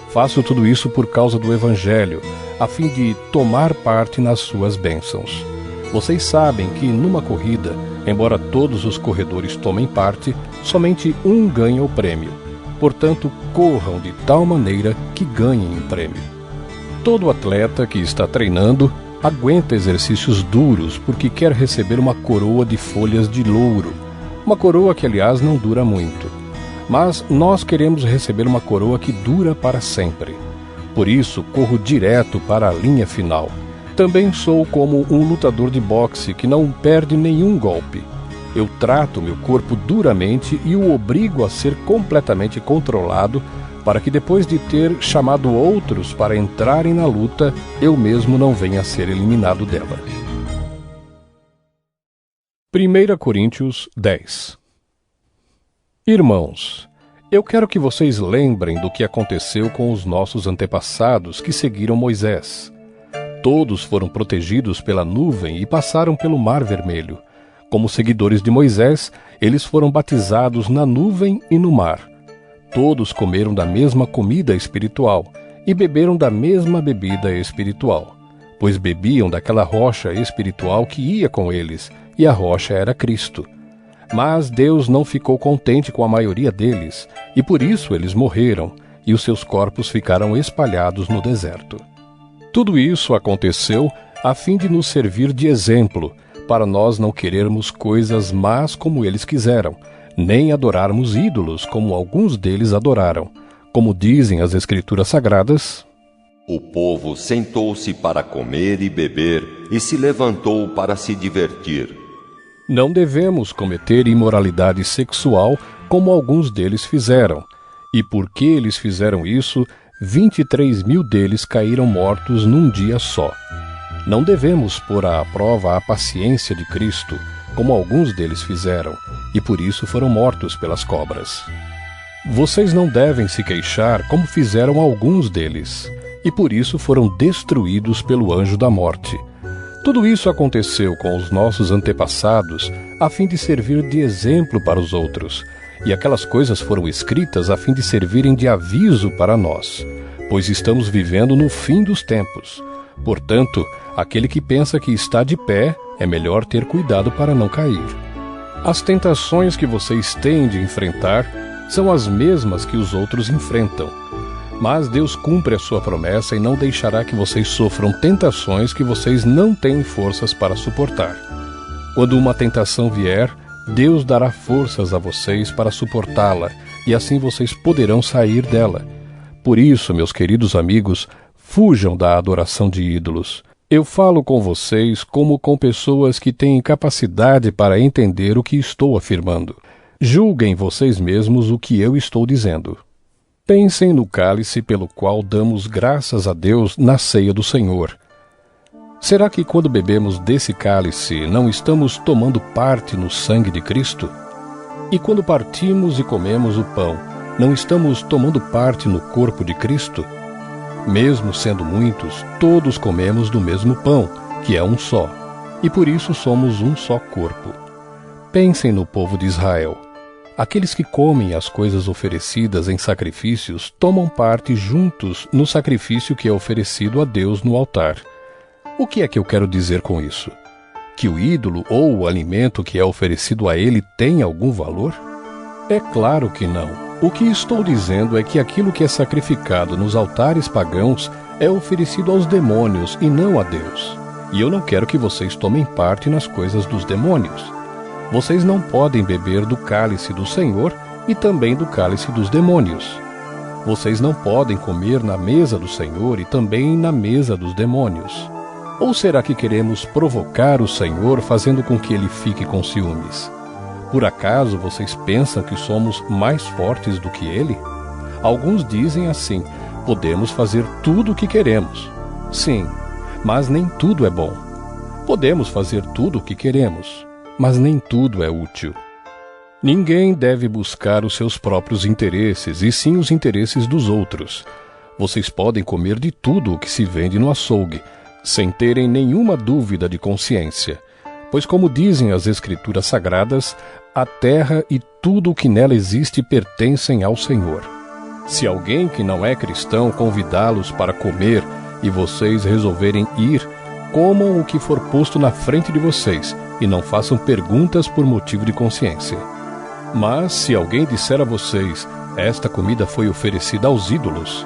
Faço tudo isso por causa do Evangelho, a fim de tomar parte nas suas bênçãos. Vocês sabem que, numa corrida, embora todos os corredores tomem parte, somente um ganha o prêmio. Portanto, corram de tal maneira que ganhem o prêmio. Todo atleta que está treinando aguenta exercícios duros porque quer receber uma coroa de folhas de louro. Uma coroa que, aliás, não dura muito. Mas nós queremos receber uma coroa que dura para sempre. Por isso, corro direto para a linha final. Também sou como um lutador de boxe que não perde nenhum golpe. Eu trato meu corpo duramente e o obrigo a ser completamente controlado para que depois de ter chamado outros para entrarem na luta, eu mesmo não venha a ser eliminado dela. 1 Coríntios 10. Irmãos, eu quero que vocês lembrem do que aconteceu com os nossos antepassados que seguiram Moisés. Todos foram protegidos pela nuvem e passaram pelo Mar Vermelho. Como seguidores de Moisés, eles foram batizados na nuvem e no mar. Todos comeram da mesma comida espiritual e beberam da mesma bebida espiritual, pois bebiam daquela rocha espiritual que ia com eles, e a rocha era Cristo. Mas Deus não ficou contente com a maioria deles, e por isso eles morreram, e os seus corpos ficaram espalhados no deserto. Tudo isso aconteceu a fim de nos servir de exemplo, para nós não querermos coisas más como eles quiseram, nem adorarmos ídolos como alguns deles adoraram. Como dizem as Escrituras Sagradas: O povo sentou-se para comer e beber e se levantou para se divertir. Não devemos cometer imoralidade sexual como alguns deles fizeram, e porque eles fizeram isso, 23.000 deles caíram mortos num dia só. Não devemos pôr à prova a paciência de Cristo, como alguns deles fizeram, e por isso foram mortos pelas cobras. Vocês não devem se queixar como fizeram alguns deles, e por isso foram destruídos pelo anjo da morte. Tudo isso aconteceu com os nossos antepassados, a fim de servir de exemplo para os outros, e aquelas coisas foram escritas a fim de servirem de aviso para nós, pois estamos vivendo no fim dos tempos. Portanto, aquele que pensa que está de pé, é melhor ter cuidado para não cair. As tentações que vocês têm de enfrentar são as mesmas que os outros enfrentam. Mas Deus cumpre a sua promessa e não deixará que vocês sofram tentações que vocês não têm forças para suportar. Quando uma tentação vier, Deus dará forças a vocês para suportá-la, e assim vocês poderão sair dela. Por isso, meus queridos amigos, fujam da adoração de ídolos. Eu falo com vocês como com pessoas que têm capacidade para entender o que estou afirmando. Julguem vocês mesmos o que eu estou dizendo. Pensem no cálice pelo qual damos graças a Deus na ceia do Senhor. Será que quando bebemos desse cálice não estamos tomando parte no sangue de Cristo? E quando partimos e comemos o pão, não estamos tomando parte no corpo de Cristo? Mesmo sendo muitos, todos comemos do mesmo pão, que é um só, e por isso somos um só corpo. Pensem no povo de Israel. Aqueles que comem as coisas oferecidas em sacrifícios tomam parte juntos no sacrifício que é oferecido a Deus no altar. O que é que eu quero dizer com isso? Que o ídolo ou o alimento que é oferecido a ele tem algum valor? É claro que não. O que estou dizendo é que aquilo que é sacrificado nos altares pagãos é oferecido aos demônios e não a Deus. E eu não quero que vocês tomem parte nas coisas dos demônios. Vocês não podem beber do cálice do Senhor e também do cálice dos demônios. Vocês não podem comer na mesa do Senhor e também na mesa dos demônios. Ou será que queremos provocar o Senhor fazendo com que ele fique com ciúmes? Por acaso vocês pensam que somos mais fortes do que ele? Alguns dizem assim: podemos fazer tudo o que queremos. Sim, mas nem tudo é bom. Podemos fazer tudo o que queremos, mas nem tudo é útil. Ninguém deve buscar os seus próprios interesses, e sim os interesses dos outros. Vocês podem comer de tudo o que se vende no açougue, sem terem nenhuma dúvida de consciência, pois como dizem as Escrituras Sagradas, a terra e tudo o que nela existe pertencem ao Senhor. Se alguém que não é cristão convidá-los para comer e vocês resolverem ir, comam o que for posto na frente de vocês e não façam perguntas por motivo de consciência. Mas se alguém disser a vocês, esta comida foi oferecida aos ídolos,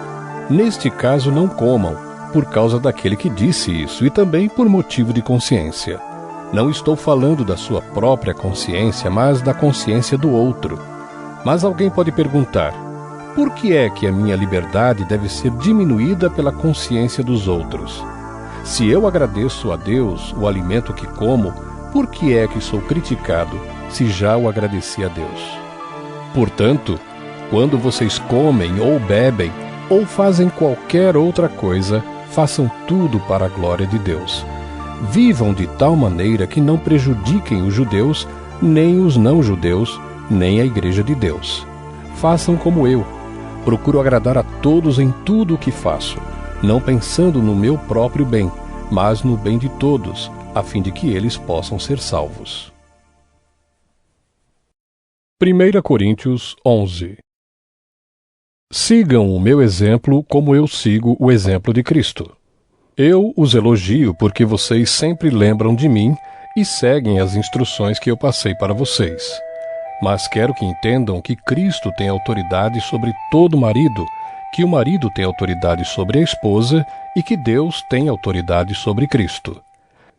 neste caso não comam, por causa daquele que disse isso e também por motivo de consciência. Não estou falando da sua própria consciência, mas da consciência do outro. Mas alguém pode perguntar: por que é que a minha liberdade deve ser diminuída pela consciência dos outros? Se eu agradeço a Deus o alimento que como, por que é que sou criticado se já o agradeci a Deus? Portanto, quando vocês comem ou bebem ou fazem qualquer outra coisa, façam tudo para a glória de Deus. Vivam de tal maneira que não prejudiquem os judeus, nem os não-judeus, nem a Igreja de Deus. Façam como eu. Procuro agradar a todos em tudo o que faço, não pensando no meu próprio bem, mas no bem de todos, a fim de que eles possam ser salvos. 1 Coríntios 11. Sigam o meu exemplo como eu sigo o exemplo de Cristo. Eu os elogio porque vocês sempre lembram de mim e seguem as instruções que eu passei para vocês. Mas quero que entendam que Cristo tem autoridade sobre todo marido, que o marido tem autoridade sobre a esposa e que Deus tem autoridade sobre Cristo.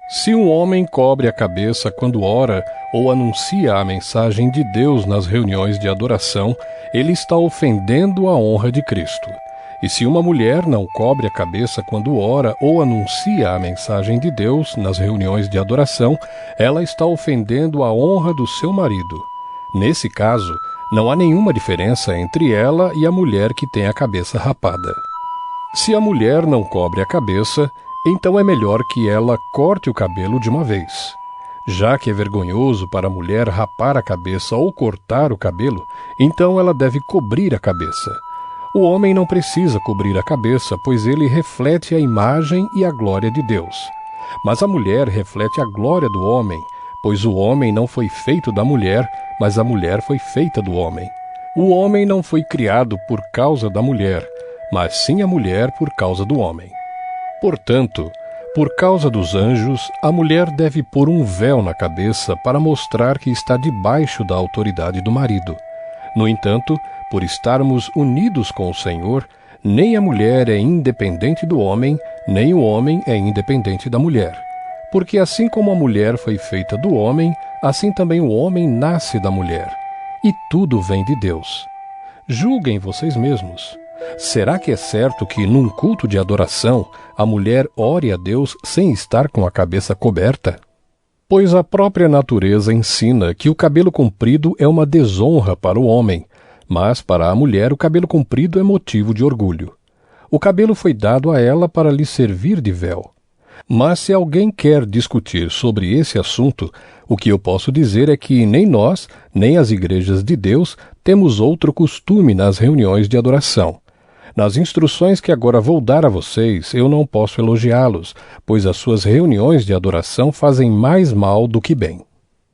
Se um homem cobre a cabeça quando ora ou anuncia a mensagem de Deus nas reuniões de adoração, ele está ofendendo a honra de Cristo. E se uma mulher não cobre a cabeça quando ora ou anuncia a mensagem de Deus nas reuniões de adoração, ela está ofendendo a honra do seu marido. Nesse caso, não há nenhuma diferença entre ela e a mulher que tem a cabeça rapada. Se a mulher não cobre a cabeça, então é melhor que ela corte o cabelo de uma vez. Já que é vergonhoso para a mulher rapar a cabeça ou cortar o cabelo, então ela deve cobrir a cabeça. O homem não precisa cobrir a cabeça, pois ele reflete a imagem e a glória de Deus. Mas a mulher reflete a glória do homem, pois o homem não foi feito da mulher, mas a mulher foi feita do homem. O homem não foi criado por causa da mulher, mas sim a mulher por causa do homem. Portanto, por causa dos anjos, a mulher deve pôr um véu na cabeça para mostrar que está debaixo da autoridade do marido. No entanto, por estarmos unidos com o Senhor, nem a mulher é independente do homem, nem o homem é independente da mulher. Porque assim como a mulher foi feita do homem, assim também o homem nasce da mulher. E tudo vem de Deus. Julguem vocês mesmos. Será que é certo que, num culto de adoração, a mulher ore a Deus sem estar com a cabeça coberta? Pois a própria natureza ensina que o cabelo comprido é uma desonra para o homem, Mas para a mulher o cabelo comprido é motivo de orgulho. O cabelo foi dado a ela para lhe servir de véu. Mas se alguém quer discutir sobre esse assunto, o que eu posso dizer é que nem nós, nem as igrejas de Deus, temos outro costume nas reuniões de adoração. Nas instruções que agora vou dar a vocês, eu não posso elogiá-los, pois as suas reuniões de adoração fazem mais mal do que bem.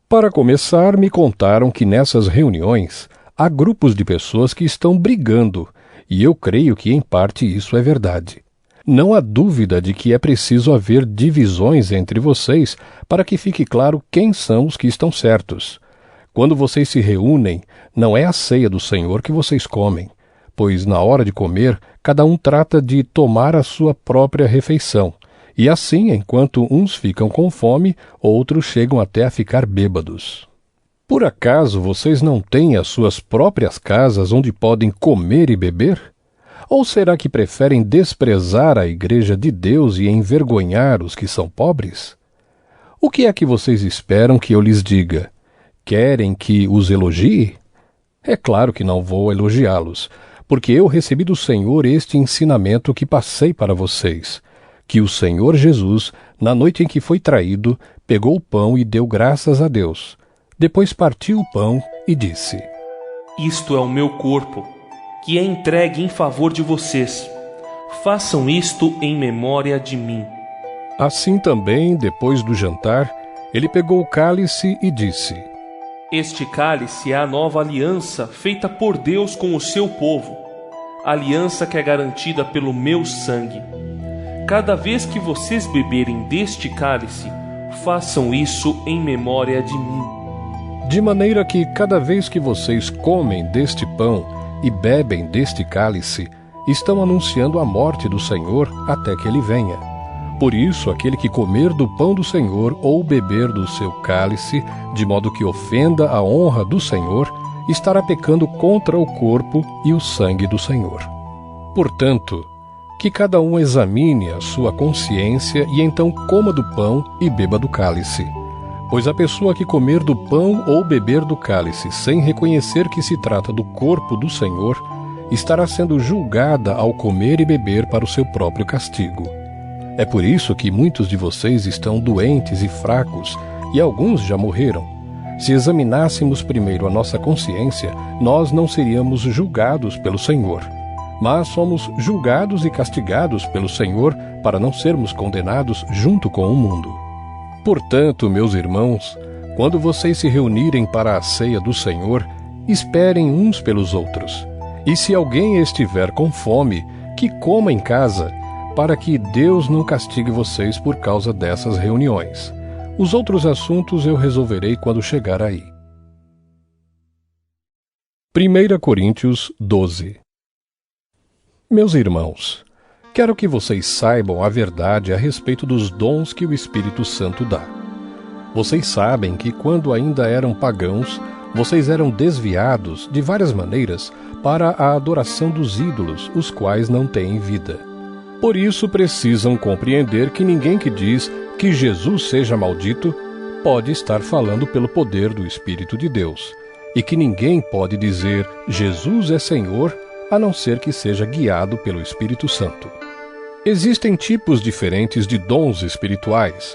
Para começar, me contaram que nessas reuniões há grupos de pessoas que estão brigando, e eu creio que em parte isso é verdade. Não há dúvida de que é preciso haver divisões entre vocês para que fique claro quem são os que estão certos. Quando vocês se reúnem, não é a ceia do Senhor que vocês comem, pois na hora de comer, cada um trata de tomar a sua própria refeição, e assim, enquanto uns ficam com fome, outros chegam até a ficar bêbados. Por acaso vocês não têm as suas próprias casas onde podem comer e beber? Ou será que preferem desprezar a igreja de Deus e envergonhar os que são pobres? O que é que vocês esperam que eu lhes diga? Querem que os elogie? É claro que não vou elogiá-los, porque eu recebi do Senhor este ensinamento que passei para vocês, que o Senhor Jesus, na noite em que foi traído, pegou o pão e deu graças a Deus. Depois partiu o pão e disse: Isto é o meu corpo, que é entregue em favor de vocês. Façam isto em memória de mim. Assim também, depois do jantar, ele pegou o cálice e disse: Este cálice é a nova aliança feita por Deus com o seu povo, aliança que é garantida pelo meu sangue. Cada vez que vocês beberem deste cálice, façam isso em memória de mim. De maneira que cada vez que vocês comem deste pão e bebem deste cálice, estão anunciando a morte do Senhor até que ele venha. Por isso, aquele que comer do pão do Senhor ou beber do seu cálice, de modo que ofenda a honra do Senhor, estará pecando contra o corpo e o sangue do Senhor. Portanto, que cada um examine a sua consciência e então coma do pão e beba do cálice. Pois a pessoa que comer do pão ou beber do cálice sem reconhecer que se trata do corpo do Senhor, estará sendo julgada ao comer e beber para o seu próprio castigo. É por isso que muitos de vocês estão doentes e fracos, e alguns já morreram. Se examinássemos primeiro a nossa consciência, nós não seríamos julgados pelo Senhor. Mas somos julgados e castigados pelo Senhor para não sermos condenados junto com o mundo. Portanto, meus irmãos, quando vocês se reunirem para a ceia do Senhor, esperem uns pelos outros. E se alguém estiver com fome, que coma em casa, para que Deus não castigue vocês por causa dessas reuniões. Os outros assuntos eu resolverei quando chegar aí. 1 Coríntios 12. Meus irmãos, quero que vocês saibam a verdade a respeito dos dons que o Espírito Santo dá. Vocês sabem que quando ainda eram pagãos, vocês eram desviados de várias maneiras para a adoração dos ídolos, os quais não têm vida. Por isso precisam compreender que ninguém que diz que Jesus seja maldito pode estar falando pelo poder do Espírito de Deus, e que ninguém pode dizer Jesus é Senhor a não ser que seja guiado pelo Espírito Santo. Existem tipos diferentes de dons espirituais,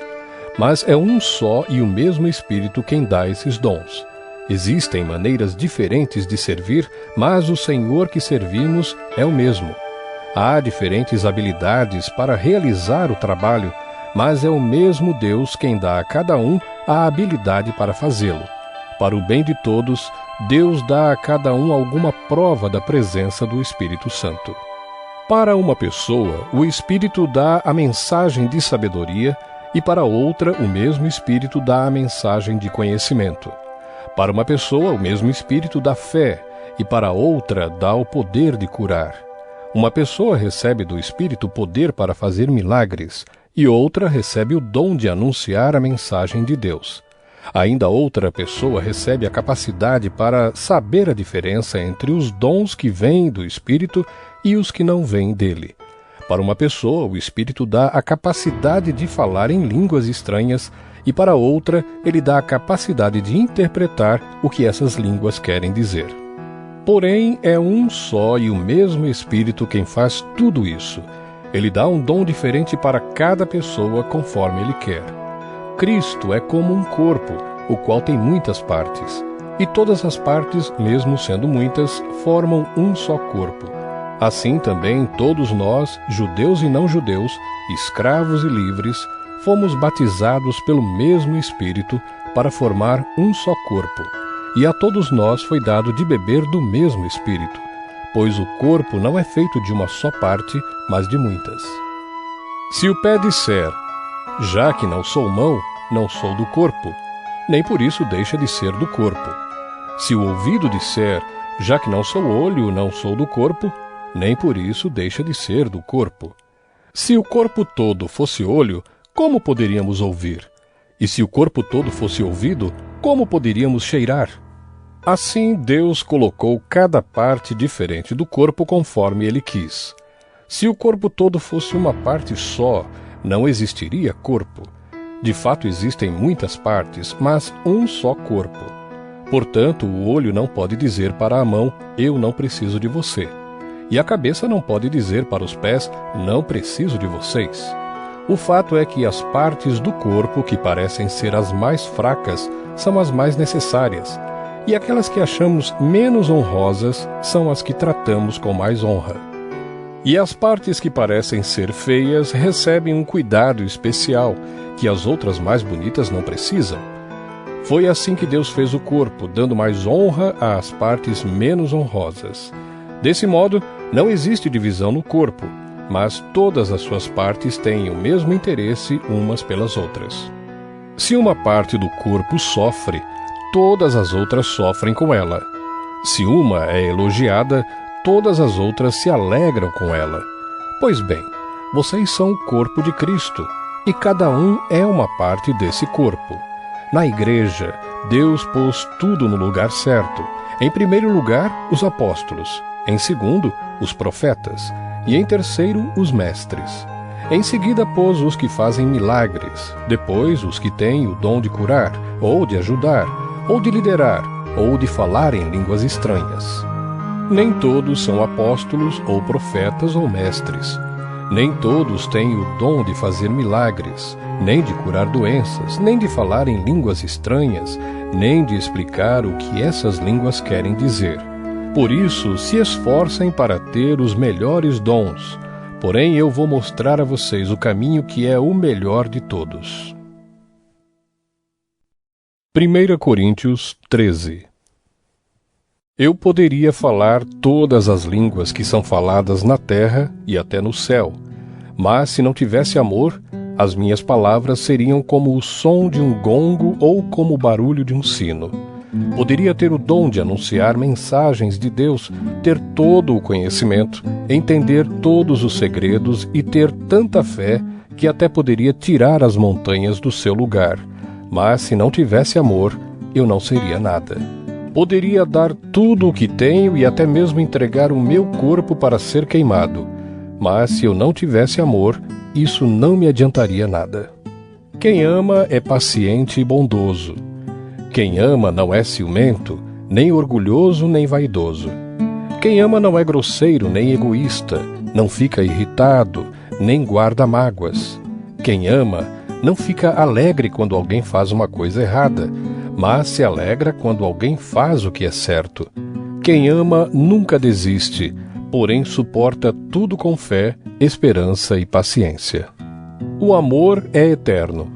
mas é um só e o mesmo Espírito quem dá esses dons. Existem maneiras diferentes de servir, mas o Senhor que servimos é o mesmo. Há diferentes habilidades para realizar o trabalho, mas é o mesmo Deus quem dá a cada um a habilidade para fazê-lo. Para o bem de todos, Deus dá a cada um alguma prova da presença do Espírito Santo. Para uma pessoa, o Espírito dá a mensagem de sabedoria, e para outra, o mesmo Espírito dá a mensagem de conhecimento. Para uma pessoa, o mesmo Espírito dá fé, e para outra dá o poder de curar. Uma pessoa recebe do Espírito poder para fazer milagres, e outra recebe o dom de anunciar a mensagem de Deus. Ainda outra pessoa recebe a capacidade para saber a diferença entre os dons que vêm do Espírito e os que não vêm dele. Para uma pessoa, o Espírito dá a capacidade de falar em línguas estranhas, e para outra, ele dá a capacidade de interpretar o que essas línguas querem dizer. Porém, é um só e o mesmo Espírito quem faz tudo isso. Ele dá um dom diferente para cada pessoa conforme ele quer. Cristo é como um corpo, o qual tem muitas partes. E todas as partes, mesmo sendo muitas, formam um só corpo. Assim também todos nós, judeus e não judeus, escravos e livres, fomos batizados pelo mesmo Espírito para formar um só corpo. E a todos nós foi dado de beber do mesmo Espírito, pois o corpo não é feito de uma só parte, mas de muitas. Se o pé disser, já que não sou mão, não sou do corpo, nem por isso deixa de ser do corpo. Se o ouvido disser, já que não sou olho, não sou do corpo, nem por isso deixa de ser do corpo. Se o corpo todo fosse olho, como poderíamos ouvir? E se o corpo todo fosse ouvido, como poderíamos cheirar? Assim Deus colocou cada parte diferente do corpo conforme ele quis. Se o corpo todo fosse uma parte só, não existiria corpo. De fato existem muitas partes, mas um só corpo. Portanto, o olho não pode dizer para a mão, eu não preciso de você. E a cabeça não pode dizer para os pés, não preciso de vocês. O fato é que as partes do corpo que parecem ser as mais fracas são as mais necessárias, e aquelas que achamos menos honrosas são as que tratamos com mais honra. E as partes que parecem ser feias recebem um cuidado especial, que as outras mais bonitas não precisam. Foi assim que Deus fez o corpo, dando mais honra às partes menos honrosas. Desse modo, não existe divisão no corpo, mas todas as suas partes têm o mesmo interesse umas pelas outras. Se uma parte do corpo sofre, todas as outras sofrem com ela. Se uma é elogiada, todas as outras se alegram com ela. Pois bem, vocês são o corpo de Cristo, e cada um é uma parte desse corpo. Na igreja, Deus pôs tudo no lugar certo. Em primeiro lugar, os apóstolos. Em segundo, os profetas. E em terceiro, os mestres. Em seguida pôs os que fazem milagres. Depois, os que têm o dom de curar, ou de ajudar, ou de liderar, ou de falar em línguas estranhas. Nem todos são apóstolos, ou profetas, ou mestres. Nem todos têm o dom de fazer milagres, nem de curar doenças, nem de falar em línguas estranhas, nem de explicar o que essas línguas querem dizer. Por isso, se esforcem para ter os melhores dons. Porém, eu vou mostrar a vocês o caminho que é o melhor de todos. 1 Coríntios 13. Eu poderia falar todas as línguas que são faladas na terra e até no céu, mas se não tivesse amor, as minhas palavras seriam como o som de um gongo ou como o barulho de um sino. Poderia ter o dom de anunciar mensagens de Deus, ter todo o conhecimento, entender todos os segredos e ter tanta fé que até poderia tirar as montanhas do seu lugar. Mas se não tivesse amor, eu não seria nada. Poderia dar tudo o que tenho e até mesmo entregar o meu corpo para ser queimado. Mas se eu não tivesse amor, isso não me adiantaria nada. Quem ama é paciente e bondoso. Quem ama não é ciumento, nem orgulhoso, nem vaidoso. Quem ama não é grosseiro, nem egoísta, não fica irritado, nem guarda mágoas. Quem ama não fica alegre quando alguém faz uma coisa errada, mas se alegra quando alguém faz o que é certo. Quem ama nunca desiste, porém suporta tudo com fé, esperança e paciência. O amor é eterno.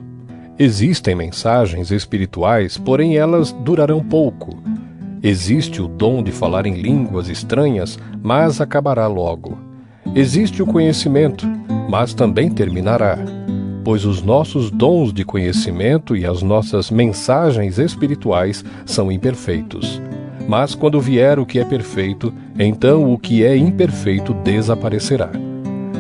Existem mensagens espirituais, porém elas durarão pouco. Existe o dom de falar em línguas estranhas, mas acabará logo. Existe o conhecimento, mas também terminará. Pois os nossos dons de conhecimento e as nossas mensagens espirituais são imperfeitos. Mas quando vier o que é perfeito, então o que é imperfeito desaparecerá.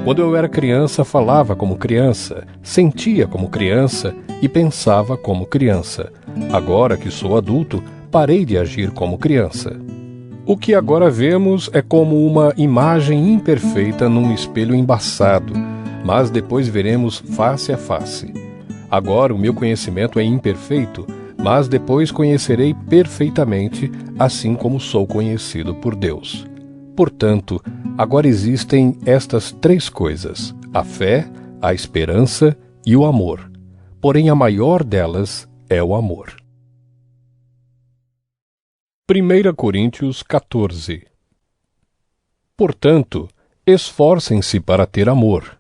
Quando eu era criança, falava como criança, sentia como criança e pensava como criança. Agora que sou adulto, parei de agir como criança. O que agora vemos é como uma imagem imperfeita num espelho embaçado, mas depois veremos face a face. Agora o meu conhecimento é imperfeito, mas depois conhecerei perfeitamente, assim como sou conhecido por Deus. Portanto, agora existem estas 3 coisas: a fé, a esperança e o amor. Porém, a maior delas é o amor. 1 Coríntios 14. Portanto, esforcem-se para ter amor.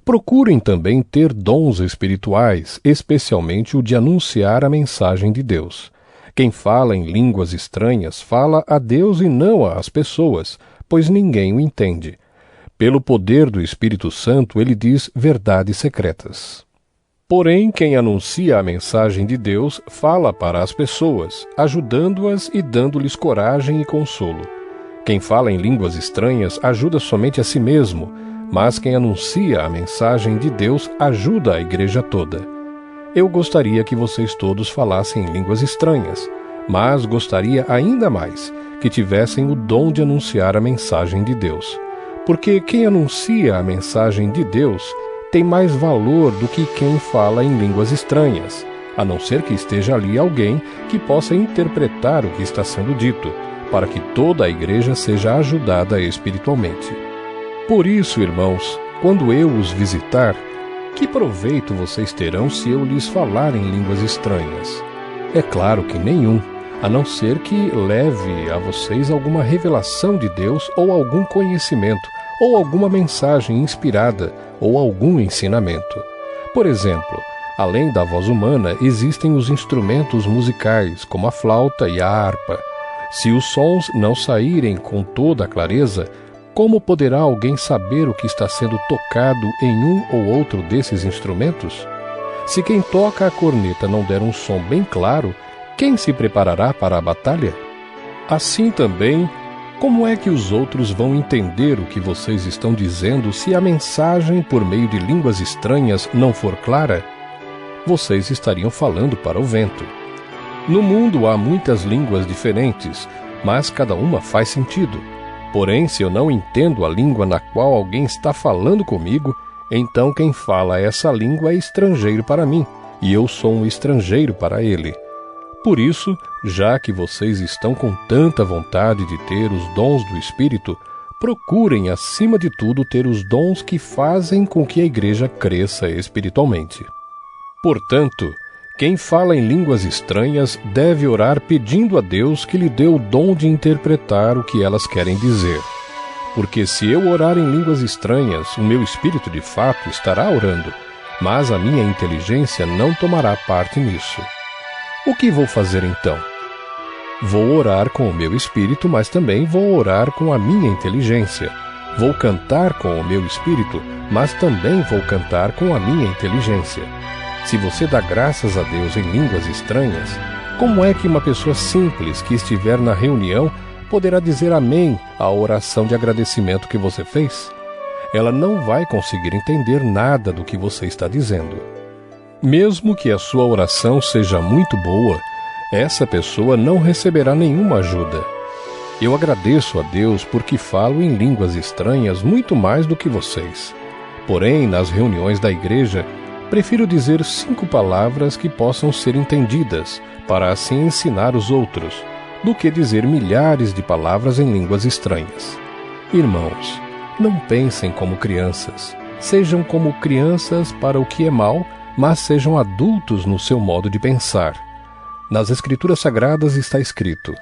Procurem também ter dons espirituais, especialmente o de anunciar a mensagem de Deus. Quem fala em línguas estranhas fala a Deus e não às pessoas, pois ninguém o entende. Pelo poder do Espírito Santo, ele diz verdades secretas. Porém, quem anuncia a mensagem de Deus fala para as pessoas, ajudando-as e dando-lhes coragem e consolo. Quem fala em línguas estranhas ajuda somente a si mesmo, mas quem anuncia a mensagem de Deus ajuda a igreja toda. Eu gostaria que vocês todos falassem em línguas estranhas, mas gostaria ainda mais que tivessem o dom de anunciar a mensagem de Deus. Porque quem anuncia a mensagem de Deus tem mais valor do que quem fala em línguas estranhas, a não ser que esteja ali alguém que possa interpretar o que está sendo dito, para que toda a igreja seja ajudada espiritualmente. Por isso, irmãos, quando eu os visitar, que proveito vocês terão se eu lhes falar em línguas estranhas? É claro que nenhum, a não ser que leve a vocês alguma revelação de Deus ou algum conhecimento, ou alguma mensagem inspirada, ou algum ensinamento. Por exemplo, além da voz humana, existem os instrumentos musicais, como a flauta e a harpa. Se os sons não saírem com toda a clareza, como poderá alguém saber o que está sendo tocado em um ou outro desses instrumentos? Se quem toca a corneta não der um som bem claro, quem se preparará para a batalha? Assim também, como é que os outros vão entender o que vocês estão dizendo se a mensagem por meio de línguas estranhas não for clara? Vocês estariam falando para o vento. No mundo há muitas línguas diferentes, mas cada uma faz sentido. Porém, se eu não entendo a língua na qual alguém está falando comigo, então quem fala essa língua é estrangeiro para mim, e eu sou um estrangeiro para ele. Por isso, já que vocês estão com tanta vontade de ter os dons do Espírito, procurem, acima de tudo, ter os dons que fazem com que a igreja cresça espiritualmente. Portanto, quem fala em línguas estranhas deve orar pedindo a Deus que lhe dê o dom de interpretar o que elas querem dizer. Porque se eu orar em línguas estranhas, o meu espírito de fato estará orando, mas a minha inteligência não tomará parte nisso. O que vou fazer então? Vou orar com o meu espírito, mas também vou orar com a minha inteligência. Vou cantar com o meu espírito, mas também vou cantar com a minha inteligência. Se você dá graças a Deus em línguas estranhas, como é que uma pessoa simples que estiver na reunião poderá dizer amém à oração de agradecimento que você fez? Ela não vai conseguir entender nada do que você está dizendo. Mesmo que a sua oração seja muito boa, essa pessoa não receberá nenhuma ajuda. Eu agradeço a Deus porque falo em línguas estranhas muito mais do que vocês. Porém, nas reuniões da igreja, prefiro dizer 5 palavras que possam ser entendidas, para assim ensinar os outros, do que dizer milhares de palavras em línguas estranhas. Irmãos, não pensem como crianças. Sejam como crianças para o que é mal, mas sejam adultos no seu modo de pensar. Nas Escrituras Sagradas está escrito: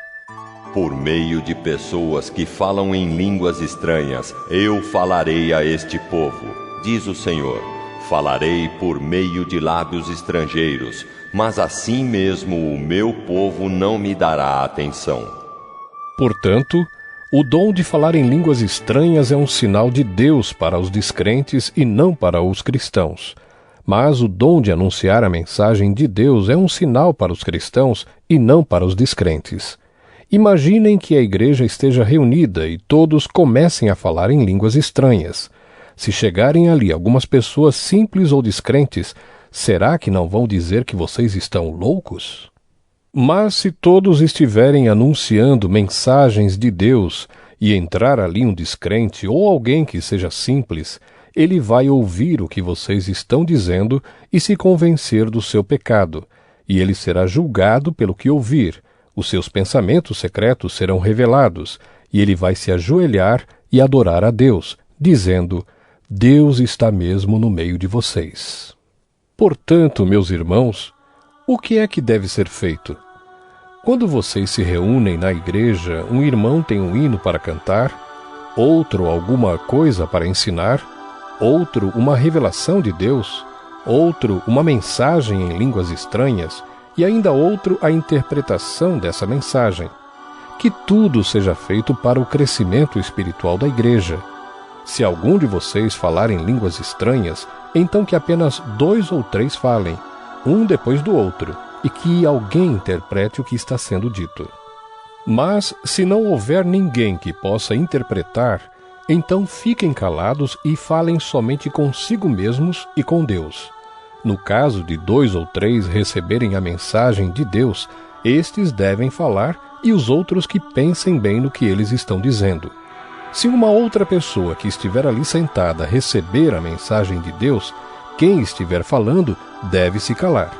por meio de pessoas que falam em línguas estranhas, eu falarei a este povo, diz o Senhor. Falarei por meio de lábios estrangeiros, mas assim mesmo o meu povo não me dará atenção. Portanto, o dom de falar em línguas estranhas é um sinal de Deus para os descrentes e não para os cristãos. Mas o dom de anunciar a mensagem de Deus é um sinal para os cristãos e não para os descrentes. Imaginem que a igreja esteja reunida e todos comecem a falar em línguas estranhas. Se chegarem ali algumas pessoas simples ou descrentes, será que não vão dizer que vocês estão loucos? Mas se todos estiverem anunciando mensagens de Deus e entrar ali um descrente ou alguém que seja simples, ele vai ouvir o que vocês estão dizendo e se convencer do seu pecado, e ele será julgado pelo que ouvir. Os seus pensamentos secretos serão revelados, e ele vai se ajoelhar e adorar a Deus, dizendo: Deus está mesmo no meio de vocês. Portanto, meus irmãos, o que é que deve ser feito? Quando vocês se reúnem na igreja, um irmão tem um hino para cantar, outro alguma coisa para ensinar, outro uma revelação de Deus, outro uma mensagem em línguas estranhas, e ainda outro a interpretação dessa mensagem. Que tudo seja feito para o crescimento espiritual da igreja. Se algum de vocês falar em línguas estranhas, então que apenas 2 ou 3 falem, um depois do outro, e que alguém interprete o que está sendo dito. Mas, se não houver ninguém que possa interpretar, então fiquem calados e falem somente consigo mesmos e com Deus. No caso de 2 ou 3 receberem a mensagem de Deus, estes devem falar e os outros que pensem bem no que eles estão dizendo. Se uma outra pessoa que estiver ali sentada receber a mensagem de Deus, quem estiver falando deve se calar.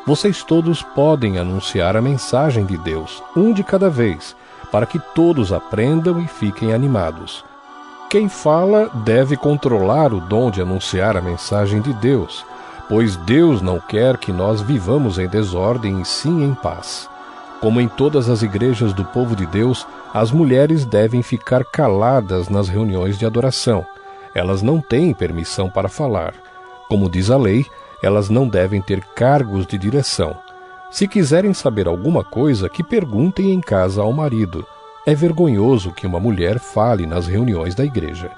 Vocês todos podem anunciar a mensagem de Deus, um de cada vez, para que todos aprendam e fiquem animados. Quem fala deve controlar o dom de anunciar a mensagem de Deus, pois Deus não quer que nós vivamos em desordem e sim em paz. Como em todas as igrejas do povo de Deus, as mulheres devem ficar caladas nas reuniões de adoração. Elas não têm permissão para falar. Como diz a lei, elas não devem ter cargos de direção. Se quiserem saber alguma coisa, que perguntem em casa ao marido. É vergonhoso que uma mulher fale nas reuniões da igreja.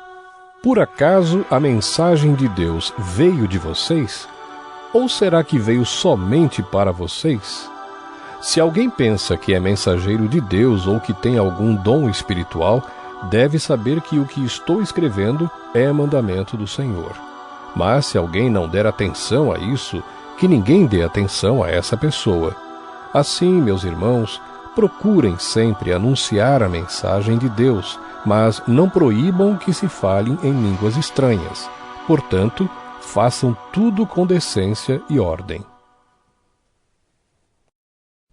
Por acaso a mensagem de Deus veio de vocês? Ou será que veio somente para vocês? Se alguém pensa que é mensageiro de Deus ou que tem algum dom espiritual, deve saber que o que estou escrevendo é mandamento do Senhor. Mas se alguém não der atenção a isso, que ninguém dê atenção a essa pessoa. Assim, meus irmãos, procurem sempre anunciar a mensagem de Deus, mas não proíbam que se falem em línguas estranhas. Portanto, façam tudo com decência e ordem.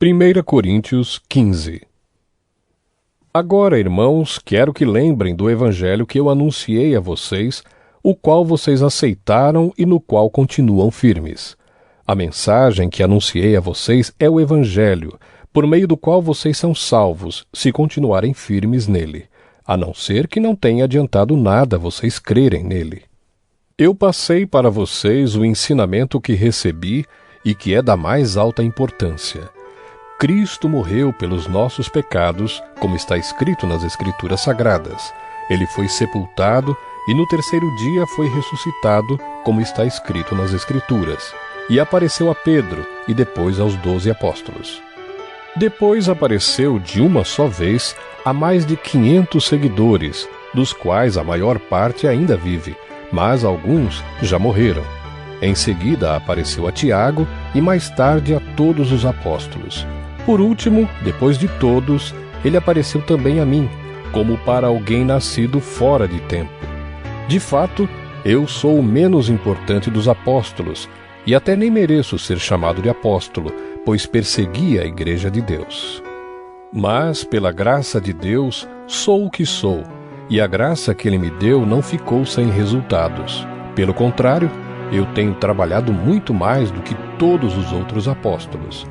1 Coríntios 15. Agora, irmãos, quero que lembrem do evangelho que eu anunciei a vocês, o qual vocês aceitaram e no qual continuam firmes. A mensagem que anunciei a vocês é o evangelho, por meio do qual vocês são salvos, se continuarem firmes nele, a não ser que não tenha adiantado nada vocês crerem nele. Eu passei para vocês o ensinamento que recebi e que é da mais alta importância. Cristo morreu pelos nossos pecados, como está escrito nas Escrituras Sagradas. Ele foi sepultado e no 3º dia foi ressuscitado, como está escrito nas Escrituras. E apareceu a Pedro e depois aos 12 apóstolos. Depois apareceu de uma só vez a mais de 500 seguidores, dos quais a maior parte ainda vive, mas alguns já morreram. Em seguida apareceu a Tiago e mais tarde a todos os apóstolos. Por último, depois de todos, ele apareceu também a mim, como para alguém nascido fora de tempo. De fato, eu sou o menos importante dos apóstolos, e até nem mereço ser chamado de apóstolo, pois persegui a igreja de Deus. Mas, pela graça de Deus, sou o que sou, e a graça que ele me deu não ficou sem resultados. Pelo contrário, eu tenho trabalhado muito mais do que todos os outros apóstolos.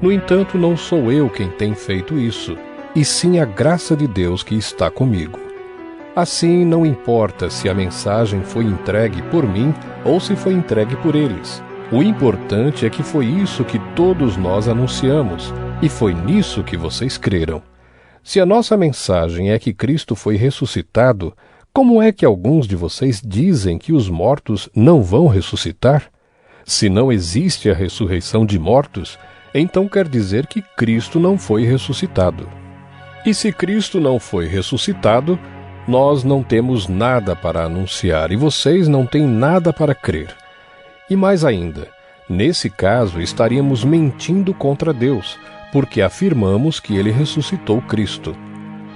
No entanto, não sou eu quem tem feito isso, e sim a graça de Deus que está comigo. Assim, não importa se a mensagem foi entregue por mim ou se foi entregue por eles. O importante é que foi isso que todos nós anunciamos, e foi nisso que vocês creram. Se a nossa mensagem é que Cristo foi ressuscitado, como é que alguns de vocês dizem que os mortos não vão ressuscitar? Se não existe a ressurreição de mortos, então quer dizer que Cristo não foi ressuscitado. E se Cristo não foi ressuscitado, nós não temos nada para anunciar e vocês não têm nada para crer. E mais ainda, nesse caso estaríamos mentindo contra Deus, porque afirmamos que ele ressuscitou Cristo.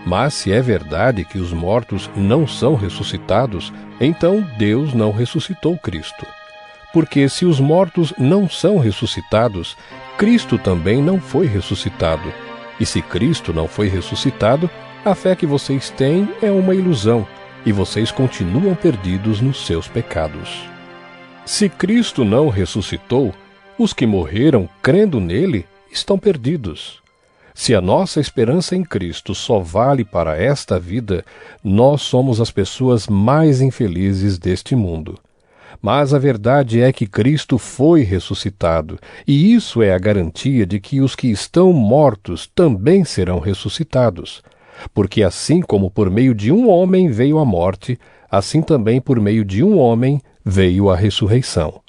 Mas se é verdade que os mortos não são ressuscitados, então Deus não ressuscitou Cristo. Porque se os mortos não são ressuscitados, Cristo também não foi ressuscitado. E se Cristo não foi ressuscitado, a fé que vocês têm é uma ilusão, e vocês continuam perdidos nos seus pecados. Se Cristo não ressuscitou, os que morreram crendo nele estão perdidos. Se a nossa esperança em Cristo só vale para esta vida, nós somos as pessoas mais infelizes deste mundo. Mas a verdade é que Cristo foi ressuscitado, e isso é a garantia de que os que estão mortos também serão ressuscitados. Porque assim como por meio de um homem veio a morte, assim também por meio de um homem veio a ressurreição.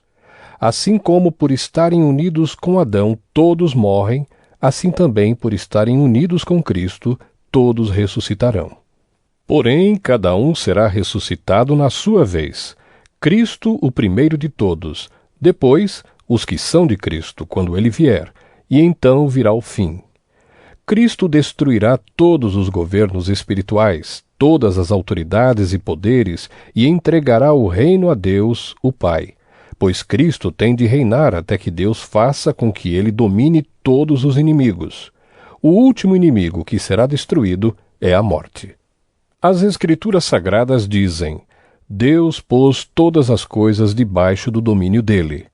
Assim como por estarem unidos com Adão todos morrem, assim também por estarem unidos com Cristo todos ressuscitarão. Porém, cada um será ressuscitado na sua vez. Cristo, o primeiro de todos, depois, os que são de Cristo, quando ele vier, e então virá o fim. Cristo destruirá todos os governos espirituais, todas as autoridades e poderes, e entregará o reino a Deus, o Pai, pois Cristo tem de reinar até que Deus faça com que ele domine todos os inimigos. O último inimigo que será destruído é a morte. As Escrituras Sagradas dizem: Deus pôs todas as coisas debaixo do domínio dele.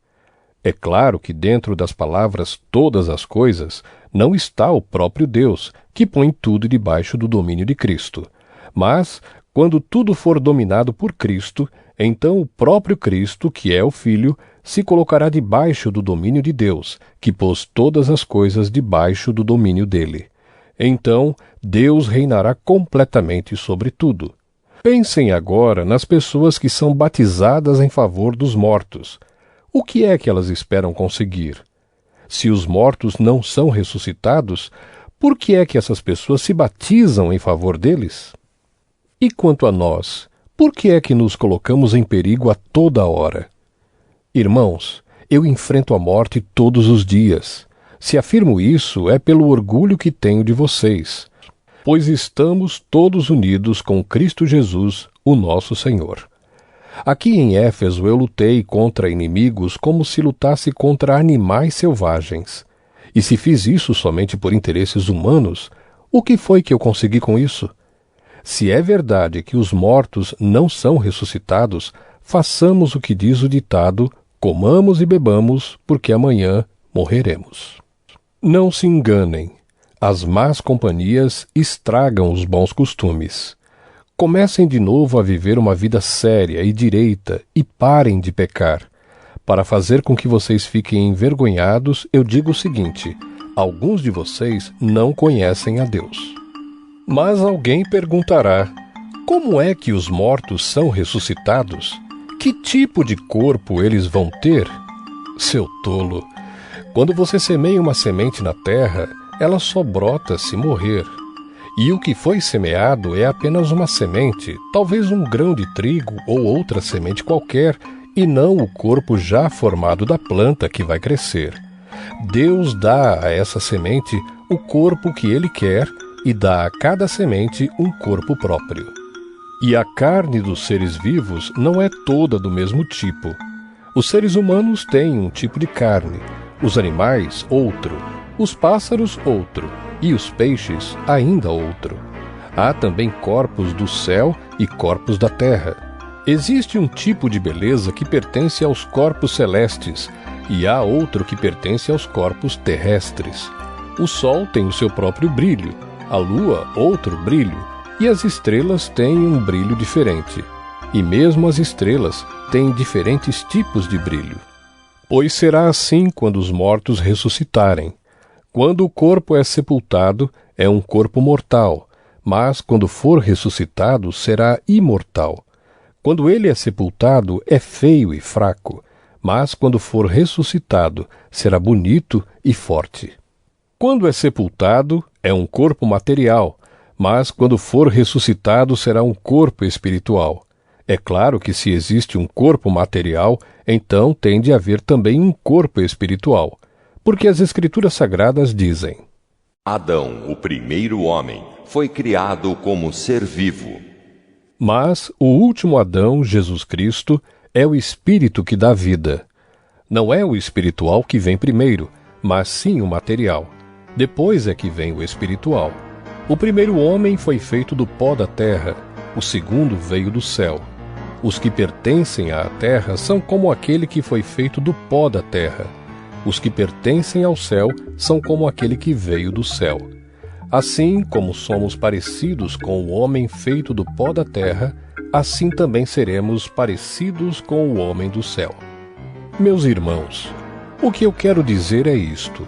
É claro que dentro das palavras todas as coisas não está o próprio Deus, que põe tudo debaixo do domínio de Cristo. Mas, quando tudo for dominado por Cristo, então o próprio Cristo, que é o Filho, se colocará debaixo do domínio de Deus, que pôs todas as coisas debaixo do domínio dele. Então, Deus reinará completamente sobre tudo. Pensem agora nas pessoas que são batizadas em favor dos mortos. O que é que elas esperam conseguir? Se os mortos não são ressuscitados, por que é que essas pessoas se batizam em favor deles? E quanto a nós, por que é que nos colocamos em perigo a toda hora? Irmãos, eu enfrento a morte todos os dias. Se afirmo isso, é pelo orgulho que tenho de vocês, pois estamos todos unidos com Cristo Jesus, o nosso Senhor. Aqui em Éfeso eu lutei contra inimigos como se lutasse contra animais selvagens. E se fiz isso somente por interesses humanos, o que foi que eu consegui com isso? Se é verdade que os mortos não são ressuscitados, façamos o que diz o ditado: comamos e bebamos, porque amanhã morreremos. Não se enganem. As más companhias estragam os bons costumes. Comecem de novo a viver uma vida séria e direita e parem de pecar. Para fazer com que vocês fiquem envergonhados, eu digo o seguinte: alguns de vocês não conhecem a Deus. Mas alguém perguntará: como é que os mortos são ressuscitados? Que tipo de corpo eles vão ter? Seu tolo! Quando você semeia uma semente na terra, ela só brota se morrer. E o que foi semeado é apenas uma semente, talvez um grão de trigo ou outra semente qualquer, e não o corpo já formado da planta que vai crescer. Deus dá a essa semente o corpo que Ele quer e dá a cada semente um corpo próprio. E a carne dos seres vivos não é toda do mesmo tipo. Os seres humanos têm um tipo de carne, os animais outro, os pássaros outro, e os peixes ainda outro. Há também corpos do céu e corpos da terra. Existe um tipo de beleza que pertence aos corpos celestes, e há outro que pertence aos corpos terrestres. O sol tem o seu próprio brilho, a lua outro brilho, e as estrelas têm um brilho diferente. E mesmo as estrelas têm diferentes tipos de brilho. Pois será assim quando os mortos ressuscitarem. Quando o corpo é sepultado, é um corpo mortal, mas quando for ressuscitado, será imortal. Quando ele é sepultado, é feio e fraco, mas quando for ressuscitado, será bonito e forte. Quando é sepultado, é um corpo material, mas quando for ressuscitado, será um corpo espiritual. É claro que se existe um corpo material, então tem de haver também um corpo espiritual. Porque as Escrituras Sagradas dizem: Adão, o primeiro homem, foi criado como ser vivo. Mas o último Adão, Jesus Cristo, é o Espírito que dá vida. Não é o espiritual que vem primeiro, mas sim o material. Depois é que vem o espiritual. O primeiro homem foi feito do pó da terra, o segundo veio do céu. Os que pertencem à terra são como aquele que foi feito do pó da terra. Os que pertencem ao céu são como aquele que veio do céu. Assim como somos parecidos com o homem feito do pó da terra, assim também seremos parecidos com o homem do céu. Meus irmãos, o que eu quero dizer é isto: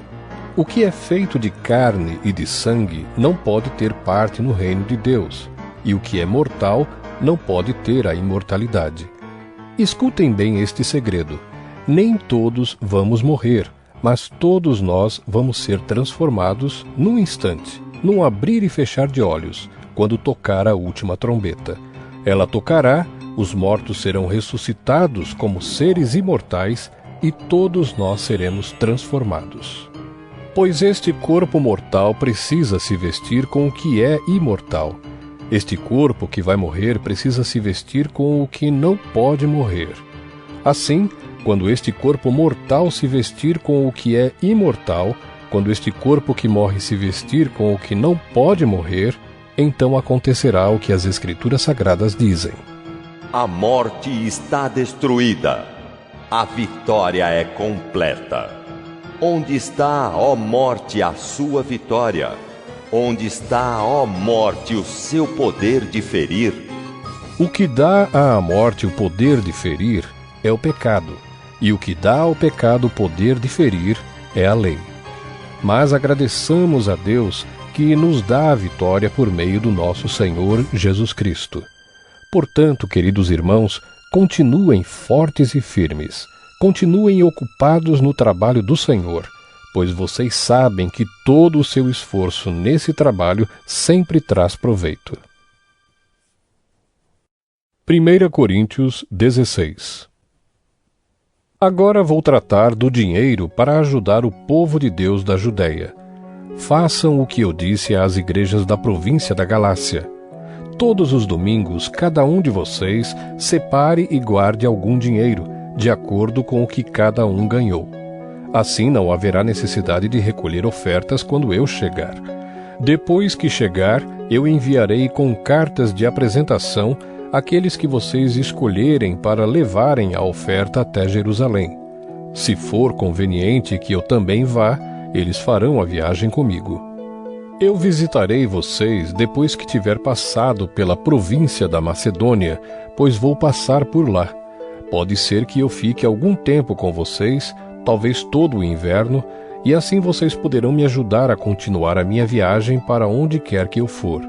o que é feito de carne e de sangue não pode ter parte no reino de Deus, e o que é mortal não pode ter a imortalidade. Escutem bem este segredo: nem todos vamos morrer, mas todos nós vamos ser transformados num instante, num abrir e fechar de olhos, quando tocar a última trombeta. Ela tocará, os mortos serão ressuscitados como seres imortais, e todos nós seremos transformados. Pois este corpo mortal precisa se vestir com o que é imortal. Este corpo que vai morrer precisa se vestir com o que não pode morrer. Assim, quando este corpo mortal se vestir com o que é imortal, quando este corpo que morre se vestir com o que não pode morrer, então acontecerá o que as Escrituras Sagradas dizem: a morte está destruída, a vitória é completa. Onde está, ó morte, a sua vitória? Onde está, ó morte, o seu poder de ferir? O que dá à morte o poder de ferir é o pecado, e o que dá ao pecado o poder de ferir é a lei. Mas agradeçamos a Deus que nos dá a vitória por meio do nosso Senhor Jesus Cristo. Portanto, queridos irmãos, continuem fortes e firmes, continuem ocupados no trabalho do Senhor, pois vocês sabem que todo o seu esforço nesse trabalho sempre traz proveito. 1 Coríntios 16. Agora vou tratar do dinheiro para ajudar o povo de Deus da Judéia. Façam o que eu disse às igrejas da província da Galácia. Todos os domingos, cada um de vocês separe e guarde algum dinheiro, de acordo com o que cada um ganhou. Assim não haverá necessidade de recolher ofertas quando eu chegar. Depois que chegar, eu enviarei com cartas de apresentação aqueles que vocês escolherem para levarem a oferta até Jerusalém. Se for conveniente que eu também vá, eles farão a viagem comigo. Eu visitarei vocês depois que tiver passado pela província da Macedônia, pois vou passar por lá. Pode ser que eu fique algum tempo com vocês, talvez todo o inverno, e assim vocês poderão me ajudar a continuar a minha viagem para onde quer que eu for.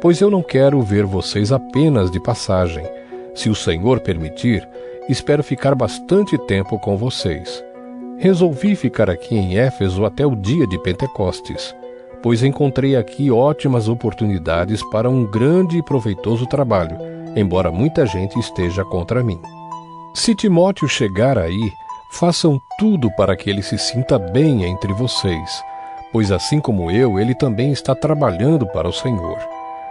Pois eu não quero ver vocês apenas de passagem. Se o Senhor permitir, espero ficar bastante tempo com vocês. Resolvi ficar aqui em Éfeso até o dia de Pentecostes, pois encontrei aqui ótimas oportunidades para um grande e proveitoso trabalho, embora muita gente esteja contra mim. Se Timóteo chegar aí, façam tudo para que ele se sinta bem entre vocês, pois assim como eu, ele também está trabalhando para o Senhor.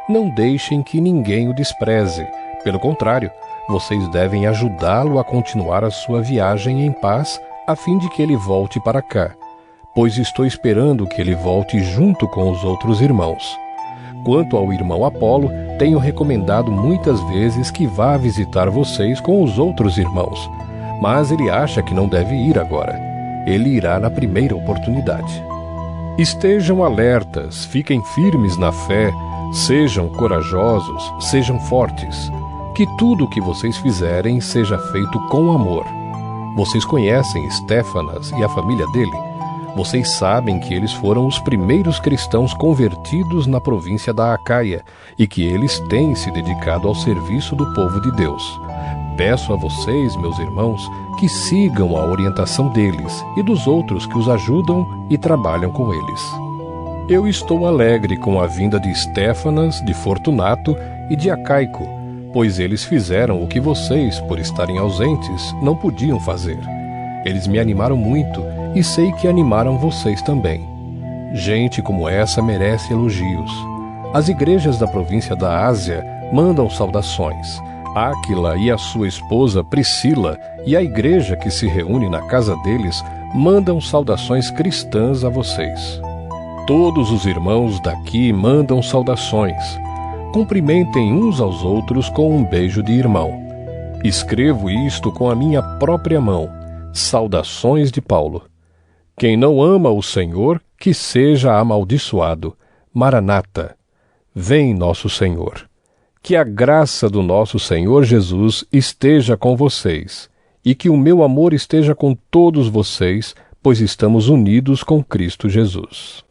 Não deixem que ninguém o despreze. Pelo contrário, vocês devem ajudá-lo a continuar a sua viagem em paz, a fim de que ele volte para cá, pois estou esperando que ele volte junto com os outros irmãos. Quanto ao irmão Apolo, tenho recomendado muitas vezes que vá visitar vocês com os outros irmãos, mas ele acha que não deve ir agora. Ele irá na primeira oportunidade. Estejam alertas, fiquem firmes na fé, sejam corajosos, sejam fortes. Que tudo o que vocês fizerem seja feito com amor. Vocês conhecem Estéfanas e a família dele? Vocês sabem que eles foram os primeiros cristãos convertidos na província da Acaia e que eles têm se dedicado ao serviço do povo de Deus. Peço a vocês, meus irmãos, que sigam a orientação deles e dos outros que os ajudam e trabalham com eles. Eu estou alegre com a vinda de Estéfanas, de Fortunato e de Acaico, pois eles fizeram o que vocês, por estarem ausentes, não podiam fazer. Eles me animaram muito e sei que animaram vocês também. Gente como essa merece elogios. As igrejas da província da Ásia mandam saudações. Áquila e a sua esposa Priscila e a igreja que se reúne na casa deles mandam saudações cristãs a vocês. Todos os irmãos daqui mandam saudações. Cumprimentem uns aos outros com um beijo de irmão. Escrevo isto com a minha própria mão. Saudações de Paulo. Quem não ama o Senhor, que seja amaldiçoado. Maranata. Vem, nosso Senhor. Que a graça do nosso Senhor Jesus esteja com vocês, e que o meu amor esteja com todos vocês, pois estamos unidos com Cristo Jesus.